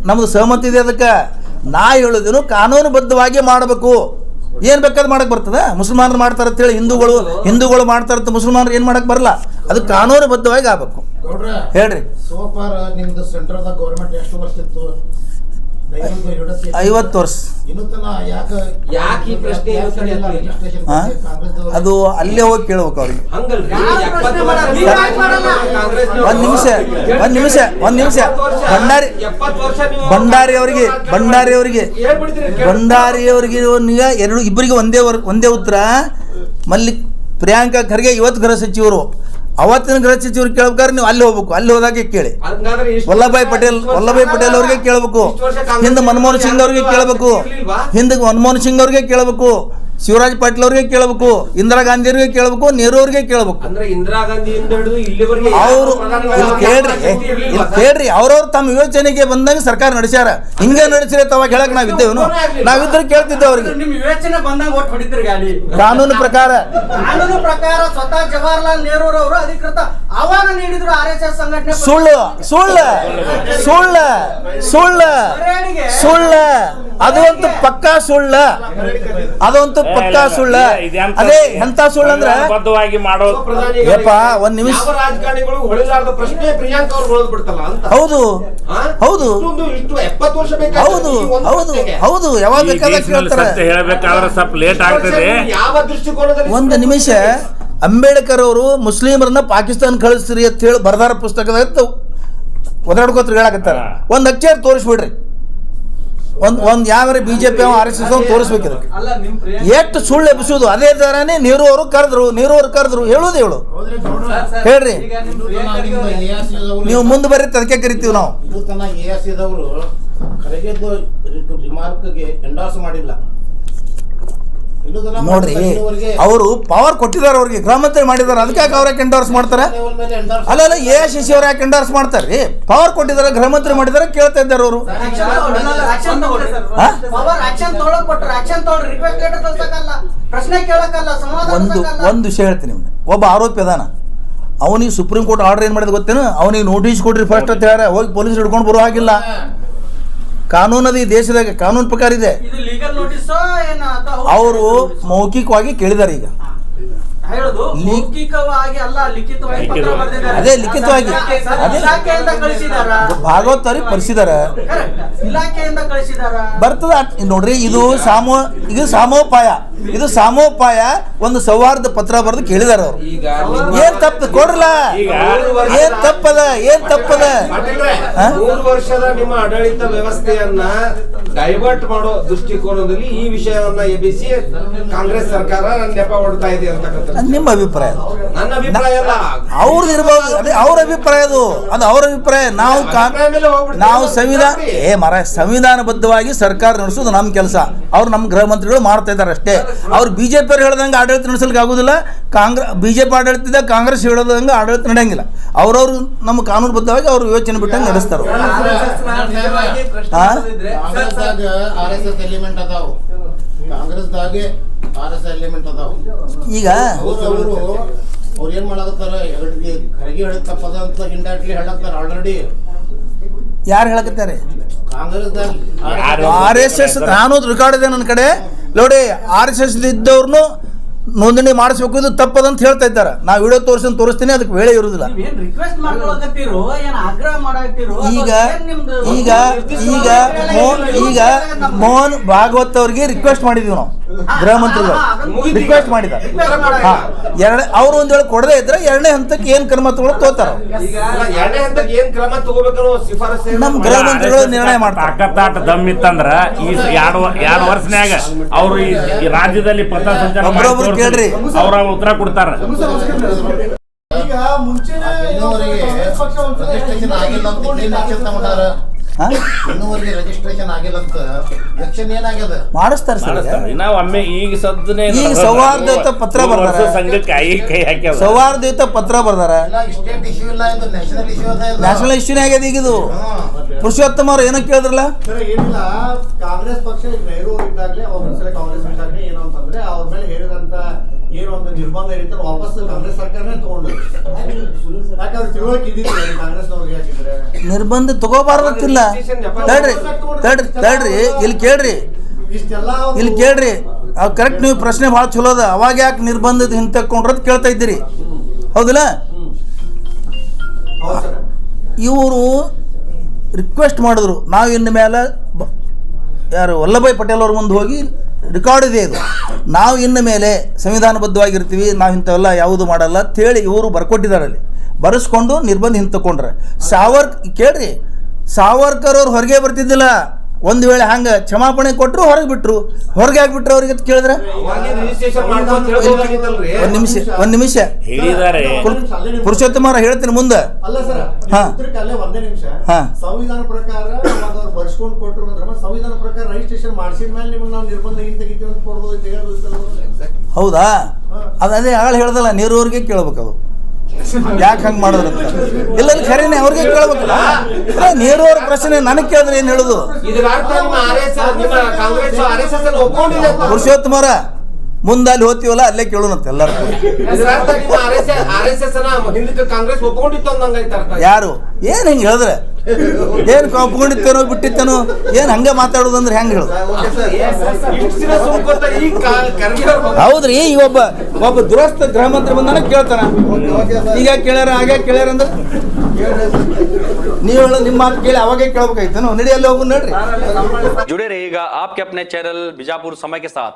ನಮ್ದು ಸಹಮತಿ ಇದೆ. ಅದಕ್ಕೆ ನಾ ಹೇಳೋದೇನು, ಕಾನೂನುಬದ್ಧವಾಗಿ ಮಾಡಬೇಕು. ಏನ್ ಬೇಕಾದ್ ಮಾಡಕ್ ಬರ್ತದ? ಮುಸಲ್ಮಾನರು ಮಾಡ್ತಾರ ಅಂತೇಳಿ ಹಿಂದೂಗಳು ಮಾಡ್ತಾರಂತ ಮುಸಲ್ಮಾನರು ಏನ್ ಮಾಡಕ್ ಬರಲ್ಲ. ಅದು ಕಾನೂನುಬದ್ಧವಾಗಿ ಆಗ್ಬೇಕು. ಹೇಳ್ರಿ. ಸೋಫಾರ್ ನಿಮ್ದು ಸೆಂಟ್ರಲ್ ಗೌರ್ಮೆಂಟ್ ಎಷ್ಟು ವರ್ಷ ಇತ್ತು? 50 ವರ್ಷ. ಅದು ಅಲ್ಲೇ ಹೋಗಿ ಕೇಳ್ಬೇಕು ಅವ್ರಿಗೆ. ಒಂದ್ ನಿಮಿಷ ಭಂಡಾರಿ ಅವರಿಗೆ ಇಬ್ಬರಿಗೆ ಒಂದೇ ಉತ್ತರ. ಪ್ರಿಯಾಂಕಾ ಖರ್ಗೆ ಇವತ್ತು ಗೃಹ ಸಚಿವರು, ಅವತ್ತಿನ ಗೃಹ ಸಚಿವರು ಕೇಳ್ಬೇಕಾದ್ರೆ ನೀವು ಅಲ್ಲಿ ಹೋಗ್ಬೇಕು. ಅಲ್ಲಿ ಹೋದಾಗೆ ಕೇಳಿ. ವಲ್ಲಭಾಯ್ ಪಟೇಲ್ ಅವ್ರಿಗೆ ಕೇಳಬೇಕು, ಹಿಂದೆ ಮನಮೋಹನ್ ಸಿಂಗ್ ಅವ್ರಿಗೆ ಕೇಳಬೇಕು, ಶಿವರಾಜ್ ಪಾಟೀಲ್ ಅವ್ರಿಗೆ ಕೇಳಬೇಕು, ಇಂದಿರಾ ಗಾಂಧಿ ಅವ್ರಿಗೆ ಕೇಳಬೇಕು, ನೆಹರು ಅವ್ರಿಗೆ ಕೇಳಬೇಕು. ಅಂದ್ರೆ ಇಂದಿರಾ ಗಾಂಧಿಯಿಂದ ಹಿಡಿದು ಇಲ್ಲಿವರೆಗೆ ಅವರು ಇಲ್ಲಿ ಕೇಳ್ರಿ ಅವ್ರವ್ರು ತಮ್ಮ ಯೋಚನೆಗೆ ಬಂದಾಗ ಸರ್ಕಾರ ನಡೆಸ್ಯಾರ. ಹಿಂಗೆ ನಡೆಸಿದ್ರೆ ಅವಾಗ ಹೇಳಕ್ ನಾವಿದ್ದೇವನು? ನಾವಿದ್ರೆ ಕೇಳ್ತಿದ್ದೇವೆ ಅವ್ರಿಗೆ. ನಿಮ್ ವಿವೇಚನೆ ಬಂದಾಗ ಒಟ್ಟು ಹೊಡಿತೀರಿ ಗಾಡಿ. ಕಾನೂನು ಪ್ರಕಾರ ಸ್ವತಃ ಜವಾಹರ್ಲಾಲ್ ನೆಹರು ಅವರು ಅಧಿಕೃತ ಆಹ್ವಾನ ನೀಡಿದ್ರು RSS ಸಂಘಟನೆ. ಸುಳ್ಳು ಸುಳ್ಳು ಸುಳ್ಳು ಸುಳ್ಳು ಸುಳ್ಳು ಅದಂತೂ ಪಕ್ಕಾ ಸುಳ್ಳು, ಅದಂತೂ ಪಕ್ಕಾ ಸುಳ್ಳು. ಅದೇ ಎಂತ ಸುಳ್ಳು ಅಂದ್ರೆ ಬದ್ಧವಾಗಿ ಮಾಡೋ ಯಪ್ಪ ಒಂದ್ ನಿಮಿಷ. ಯಾವ ರಾಜಕಾರಣಿಗಳು ಹೊಳಿಲಾರ್ದ ಪ್ರಶ್ನೆ ಪ್ರಿಯಾಂಕಾ ಅವ್ರು ಹೊಳೆದ್ ಬಿಡ್ತಲ್ಲ ಅಂತ. ಹೌದು ಹೌದು ಇಷ್ಟು 70 ವರ್ಷ ಬೇಕಾಗ್ತದೆ ಹೌದು ಈ ಒಂದು ಹೌದು ಪ್ರಶ್ನೆಗೆ. ಹೌದು ಯಾವಾಗ ಈ ಬೇಕಾದಾಗ ದೇಶದಲ್ಲಿ ಕೇಳ್ತಾರೆ. ಸತ್ಯ ಹೇಳಬೇಕಾದ್ರೆ ಸ್ವಲ್ಪ ಲೇಟ್ ಆಗ್ತದೆ. ಯಾವ ದೃಷ್ಟಿಕೋನದಲ್ಲಿ ಒಂದು ನಿಮಿಷ. ಅಂಬೇಡ್ಕರ್ ಅವರು ಮುಸ್ಲಿಮರನ್ನ ಪಾಕಿಸ್ತಾನ ಕಳಿಸ್ರಿ ಅಂತ ಹೇಳಿ ಬರ್ದಾರ ಪುಸ್ತಕದಾಗ ಒದಾಡ್ಕೋತ್ರ ಹೇಳಕತ್ತಾರ. ಒಂದು ಅಕ್ಷರ ತೋರಿಸ್ಬಿಡ್ರಿ. ಒಂದ್ ಯಾವ್ಯಾರ ಬಿಜೆಪಿ RSS ತೋರಿಸ್ಬೇಕಿದೆ. ಅಲ್ಲ ನಿಮ್ ಎಷ್ಟು ಸುಳ್ಳು ಎಬ್ಬಿಸೋದು. ಅದೇ ತರಾನೇ ನೆಹರು ಅವರು ಕರೆದ್ರು ಹೇಳೋದು ಹೇಳು ಹೇಳ್ರಿ. ನೀವು ಮುಂದೆ ಬರೀ ಅದಕ್ಕೆ ಕರಿತೀವಿ ನಾವು. ಇದು ತನ್ನ ASCದವರು ಖರ್ಗೆದ್ದು ರಿಮಾರ್ಕ್ಗೆ ಎಂಡಾರ್ಸ್ ಮಾಡಿಲ್ಲ. ನೋಡ್ರಿ, ಅವರು ಪವರ್ ಕೊಟ್ಟಿದ್ದಾರೆ, ಅವ್ರಿಗೆ ಗೃಹ ಮಂತ್ರಿ ಮಾಡಿದ್ದಾರೆ, ಅದಕ್ಕೆ ಅವ್ರಿಗೆ ಎಂಡೋರ್ಸ್ ಮಾಡ್ತಾರೆ. ಅಲ್ಲ AICC ಅವ್ರು ಯಾಕೆ ಎಂಡೋರ್ಸ್ ಮಾಡ್ತಾರ್ರಿ? ಪವರ್ ಕೊಟ್ಟಿದ್ದಾರೆ, ಗೃಹ ಮಂತ್ರಿ ಮಾಡಿದ್ದಾರೆ, ಕೇಳ್ತಾ ಇದ್ದಾರೆ ಅವರು. ಒಂದು ವಿಷಯ ಹೇಳ್ತೀನಿ ನಿಮ್ಗೆ. ಒಬ್ಬ ಆರೋಪಿ ಅದಾನ, ಅವನಿಗೆ ಸುಪ್ರೀಂ ಕೋರ್ಟ್ ಆರ್ಡರ್ ಏನ್ ಮಾಡಿದ ಗೊತ್ತೇನು? ಅವನಿಗೆ ನೋಟಿಸ್ ಕೊಡ್ರಿ ಫಸ್ಟ್ ಅಂತ ಹೇಳ, ಹೋಗಿ ಪೊಲೀಸ್ ಹಿಡ್ಕೊಂಡು ಬರೋ ಹಾಗಿಲ್ಲ. ಕಾನೂನದು ಈ ದೇಶದಾಗ ಕಾನೂನು ಪ್ರಕಾರ ಇದೆ. ಅವರು ಮೌಖಿಕವಾಗಿ ಕೇಳಿದ್ದಾರೆ. ಈಗ ಅದೇ ಲಿಖಿತವಾಗಿ ಭಾಗವತ್ ಅವ್ರಿಗೆ ಪರಿಸಿದಾರ, ಬರ್ತದ. ನೋಡ್ರಿ, ಇದು ಸಾಮೋಪಾಯ ಒಂದು ಸೌಹಾರ್ದ ಪತ್ರ ಬರೆದು ಕೇಳಿದಾರ ಅವ್ರು. ಏನ್ ತಪ್ಪು ಕೊಡ್ರಲ್ಲ, ಏನ್ ತಪ್ಪದ 3 ವರ್ಷದ ನಿಮ್ಮ ಆಡಳಿತ ವ್ಯವಸ್ಥೆಯನ್ನ ಡೈವರ್ಟ್ ಮಾಡೋ ದೃಷ್ಟಿಕೋನದಲ್ಲಿ ಈ ವಿಷಯವನ್ನ ಎಬ್ಬಿಸಿ ಕಾಂಗ್ರೆಸ್ ಸರ್ಕಾರ ನೆಪ ಹೊಡ್ತಾ ಇದೆ ಅಂತಕ್ಕಂಥ ನಿಮ್ಮ ಅಭಿಪ್ರಾಯ. ನನ್ನ ಅಭಿಪ್ರಾಯ ಅಲ್ಲ, ಅವ್ರದ್ದು ಇರ್ಬೋದು, ಅದೇ ಅವ್ರ ಅಭಿಪ್ರಾಯ. ಅದು ಅವ್ರ ಅಭಿಪ್ರಾಯ. ನಾವು ಸಂವಿಧಾನಬದ್ಧವಾಗಿ ಸರ್ಕಾರ ನಡೆಸೋದು ನಮ್ಮ ಕೆಲಸ. ಅವ್ರು ನಮ್ಮ ಗೃಹ ಮಂತ್ರಿಗಳು ಮಾಡ್ತಾ ಇದ್ದಾರೆ ಅಷ್ಟೇ. ಅವ್ರು BJP ಅವ್ರು ಹೇಳ್ದಂಗೆ ಆಡಳಿತ ನಡೆಸಲಿಕ್ಕೆ ಆಗೋದಿಲ್ಲ. BJP ಆಡಳಿತದ ಕಾಂಗ್ರೆಸ್ ಹೇಳೋದಂಗೆ ಆಡಳಿತ ನಡೆಯಂಗಿಲ್ಲ. ಅವ್ರವ್ರು ನಮ್ಮ ಕಾನೂನುಬದ್ಧವಾಗಿ ಅವ್ರು ಯೋಚನೆ ಬಿಟ್ಟಂಗೆ ನಡೆಸ್ತಾರೆ. RSS ಎಲಿಮೆಂಟ್ ಅದಾವ, ಕಾಂಗ್ರೆಸ್ದಾಗೆ RSS ಎಲಿಮೆಂಟ್ ಅದಾವ. ಈಗ ಅವ್ರು ಏನ್ ಮಾಡಕತ್ತಾರ? ಖರ್ಗೆ ಹೇಳಿದ ತಪ್ಪದ ಅಂತ ಇಂಡೈರೆಕ್ಟ್ಲಿ ಹೇಳಕ್ತಾರ. ಆಲ್ರೆಡಿ ಯಾರು ಹೇಳಕತ್ತಾರೆ? ಕಾಂಗ್ರೆಸ್ದಾಗ RSS ನಾನು ರೆಕಾರ್ಡ್ ಇದೆ ನನ್ನ ಕಡೆ ನೋಡಿ. RSS ಇದ್ದವ್ರನ್ನು ನೋಂದಣಿ ಮಾಡಿಸ್ಬೇಕು, ಇದು ತಪ್ಪದಂತ ಹೇಳ್ತಾ ಇದ್ದಾರೆ. ನಾವು ವಿಡಿಯೋ ತೋರಿಸ್ತೀನಿ, ಅದಕ್ಕೆ ವೇಳೆ ಇರುವುದಿಲ್ಲ. ಈಗ ಮೋಹನ್ ಭಾಗವತ್ ಅವ್ರಿಗೆ ರಿಕ್ವೆಸ್ಟ್ ಮಾಡಿದೀವಿ ನಾವು, ಗೃಹ ಮಂತ್ರಿಗಳು ರಿಕ್ವೆಸ್ಟ್ ಮಾಡಿದ್ದಾರೆ. ಅವ್ರು ಒಂದ್ ವೇಳೆ ಕೊಡದೇ ಇದ್ರೆ 2ನೇ ಹಂತಕ್ಕೆ ಏನ್ ಕ್ರಮ ತಗೋತಾರ ನಮ್ ಗೃಹ ಮಂತ್ರಿಗಳು ನಿರ್ಣಯ ಮಾಡ್ತಾರೆ. ತಾಕತ್ತಾಟ ದಮ್ ಇತ್ತಂದ್ರ ಈ 2 ವರ್ಷನ್ಯಾಗ ಅವ್ರು ಈ ರಾಜ್ಯದಲ್ಲಿ ಪಥ ಸಂಚಲನ ಕೇಳ್ರಿ, ಅವ್ರ ಉತ್ತರ ಕೊಡ್ತಾರ. ಈಗ ಮುಂಚೆನೇ ರಿಜಿಸ್ಟ್ರೇಷನ್ ಆಗಿಲ್ಲ ಅಂತ ಇನ್ನೂವರೆಗೆ ರಿಜಿಸ್ಟ್ರೇಷನ್ ಆಗಿಲ್ಲ ಅಂತ ಎಲೆಕ್ಷನ್ ಏನಾಗ್ಯದ ಮಾಡಿಸ್ತಾರೆ ಸರ್. ನಾವು ಒಮ್ಮೆ ಈಗ ಸದ್ಯನೇ ಈಗ ಸೌಹಾರ್ದಯುತ ಪತ್ರ ಬರ್ದಾರ, ಸಂಘಕ್ಕೆ ಕೈ ಹಾಕ್ಯಾವ. ಸೌಹಾರ್ದಯುತ ಪತ್ರ ಬರ್ದಾರ. ಸ್ಟೇಟ್ ಇಶ್ಯೂ ಇಲ್ಲ, ಇದು ನ್ಯಾಷನಲ್ ಇಶ್ಯೂ ಅದ. ನ್ಯಾಷನಲ್ ಇಶ್ಯೂನೇ ಆಗ್ಯದ ಈಗ ಇದು. ಪುರುಷೋತ್ತಮ ಅವ್ರು ಏನೋ ಕೇಳಿದ್ರಲ್ಲ, ಏನಿಲ್ಲ, ಕಾಂಗ್ರೆಸ್ ಪಕ್ಷ ನೆಹರು ಇದ್ದಾಗಲೇ ಒಂದ್ಸಲ ಕಾಂಗ್ರೆಸ್ ಇದ್ದಾಗಲೇ ಏನು ಅಂತಂದ್ರೆ ಅವ್ರ ಮೇಲೆ ಹೇಳಿದಂತ ಏನು ಒಂದು ನಿರ್ಬಂಧ ಇರ್ತಾರೆ ವಾಪಸ್ ಕಾಂಗ್ರೆಸ್ ಸರ್ಕಾರನೇ ತಗೊಂಡ್ರು. ಯಾಕಂದ್ರೆ ತಿಳುವಳಿಕೆ ಇದ್ದಿದ್ರೆ ಕಾಂಗ್ರೆಸ್ನವ್ರಿಗೆ ಹಾಕಿದ್ರೆ ನಿರ್ಬಂಧ ತಗೋಬಾರ್ದಿಲ್ಲ. ತಡ್ರಿ ಇಲ್ಲಿ ಕೇಳ್ರಿ, ಇಷ್ಟೆಲ್ಲ ಇಲ್ಲಿ ಕೇಳ್ರಿ. ಅವ್ ಕರೆಕ್ಟ್, ನೀವು ಪ್ರಶ್ನೆ ಭಾಳ ಚಲೋ ಅದ. ಅವಾಗ ಯಾಕೆ ನಿರ್ಬಂಧದ ಹಿಂತಕೊಂಡ್ರದ್ ಕೇಳ್ತಾ ಇದ್ದೀರಿ, ಹೌದಿಲ್ಲ? ಇವರು ರಿಕ್ವೆಸ್ಟ್ ಮಾಡಿದ್ರು, ನಾವು ಇನ್ನು ಮೇಲೆ ಯಾರು ವಲ್ಲಭಾಯ್ ಪಟೇಲ್ ಅವ್ರ ಮುಂದೆ ಹೋಗಿ ರೆಕಾರ್ಡ್ ಇದೆ ಇದು, ನಾವು ಇನ್ನು ಮೇಲೆ ಸಂವಿಧಾನಬದ್ಧವಾಗಿರ್ತೀವಿ, ನಾವು ಇಂಥವೆಲ್ಲ ಯಾವುದು ಮಾಡಲ್ಲ ಅಂತೇಳಿ ಇವರು ಬರ್ಕೊಟ್ಟಿದ್ದಾರೆ. ಅಲ್ಲಿ ಬರೆಸ್ಕೊಂಡು ನಿರ್ಬಂಧ ಹಿಂತಕೊಂಡ್ರೆ ಕೇಳ್ರಿ, ಸಾವರ್ಕರ್ ಅವ್ರು ಹೊರಗೆ ಬರ್ತಿದ್ದಿಲ್ಲ. ಒಂದು ವೇಳೆ ಹಂಗೆ ಕ್ಷಮಾಪಣೆ ಕೊಟ್ಟರು ಹೊರಗೆ ಬಿಟ್ರು. ಹೊರಗೆ ಹಾಕ್ಬಿಟ್ರು ಅವ್ರಿಗೆ ಅಂತ ಕೇಳಿದ್ರೆ ಒಂದು ನಿಮಿಷ ಹೇಳಿದ್ದಾರೆ. ಪುರುಷೋತ್ತಮ ಹೇಳ್ತೀನಿ ಮುಂದೆ. ಅಲ್ಲ ಸರ್, ಅಲ್ಲೇ ಒಂದೇ ನಿಮಿಷ. ಸಂವಿಧಾನ ಪ್ರಕಾರ ಬರ್ಸ್ಕೊಂಡು ಕೊಟ್ಟರು ಅಂದ್ರೆ ಸಂವಿಧಾನ ಪ್ರಕಾರ ರಿಜಿಸ್ಟ್ರೇಷನ್ ಮಾಡಿಸಿದ ಮೇಲೆ ನಿಮಗೆ ನಾವು ನಿರ್ಬಂಧ ಏನು ತೆಗಿತೀವಿ ಅಂತ ಕೊಡ್ಬೋದು ಅಂತ ಹೇಳ್ಬೋದಲ್ಲ. ಹೌದಾ? ಅದೇ ಆಳು ಹೇಳ್ದಲ್ಲ, ನೀರೂರಿಗೆ ಕೇಳ್ಬೇಕದು ಯಾಕೆ ಹಂಗೆ ಮಾಡಿದ್ರಂತ. ಇಲ್ಲ ಖರೇನೆ ಅವ್ರಿಗೆ ಕೇಳ್ಬೇಕಲ್ಲ. ನೀರೂರ ಪ್ರಶ್ನೆ ನನಗೆ ಕೇಳಿದ್ರೆ ಏನು ಹೇಳುದು? ಇದರ ಅರ್ಥ ನಿಮ್ಮ ಕಾಂಗ್ರೆಸ್ RSS ಅನ್ನು ಒಪ್ಕೊಂಡಿದೆ ಅಂತ. ಪುರುಷೋತ್ತಮರ ಮುಂದೆ ಅಲ್ಲಿ ಹೋಗ್ತೀವಲ್ಲ ಅಲ್ಲೇ ಕೇಳೋಣಂತೆ ಎಲ್ಲರೂ. ಇದರ ಅರ್ಥ ನಿಮ್ಮ RSS ಅನ್ನ ಹಿಂದಕ್ಕೆ ಕಾಂಗ್ರೆಸ್ ಒಪ್ಕೊಂಡಿತ್ತು ಅಂದಂಗಾಯ್ತು ಅರ್ಥ. ಯಾರು ಏನು ಹಿಂಗೆ ಹೇಳಿದ್ರೆ ಏನು ಒಪ್ಕೊಂಡಿತ್ತೇನೋ ಬಿಟ್ಟಿತ್ತೇನೋ ಏನು ಹಂಗೆ ಮಾತಾಡೋದಂದ್ರೆ ಹೆಂಗೆ ಹೇಳೋದು? ಇಷ್ಟು ದಿನ ಸುಮ್ಕೋತಾರೆ, ಈಗ ಖರ್ಗೆ ಅವ್ರು ಬಂದ್ರು. ಹೌದ್ರಿ, ಈಗ ಒಬ್ಬ ದುರಸ್ಥ ಗೃಹ ಮಂತ್ರಿ ಬಂದಾನ ಕೇಳ್ತಾನ, ಈಗ ಕೇಳ್ಯಾರ ಹಾಗೆ ಕೇಳ್ಯಾರ ಅಂದ್ರೆ ನೀವು ಹೇಳೋ ನಿಮ್ಮ ಮಾತು ಕೇಳಿ ಅವಾಗೇ ಕೇಳ್ಬೇಕಾಯ್ತಾನು. ನಡಿ ಅಲ್ಲಿ ಹೋಗು ನಡ್ರಿ. जुड़े रहिएगा आपके अपने चैनल बीजापुर समय के साथ।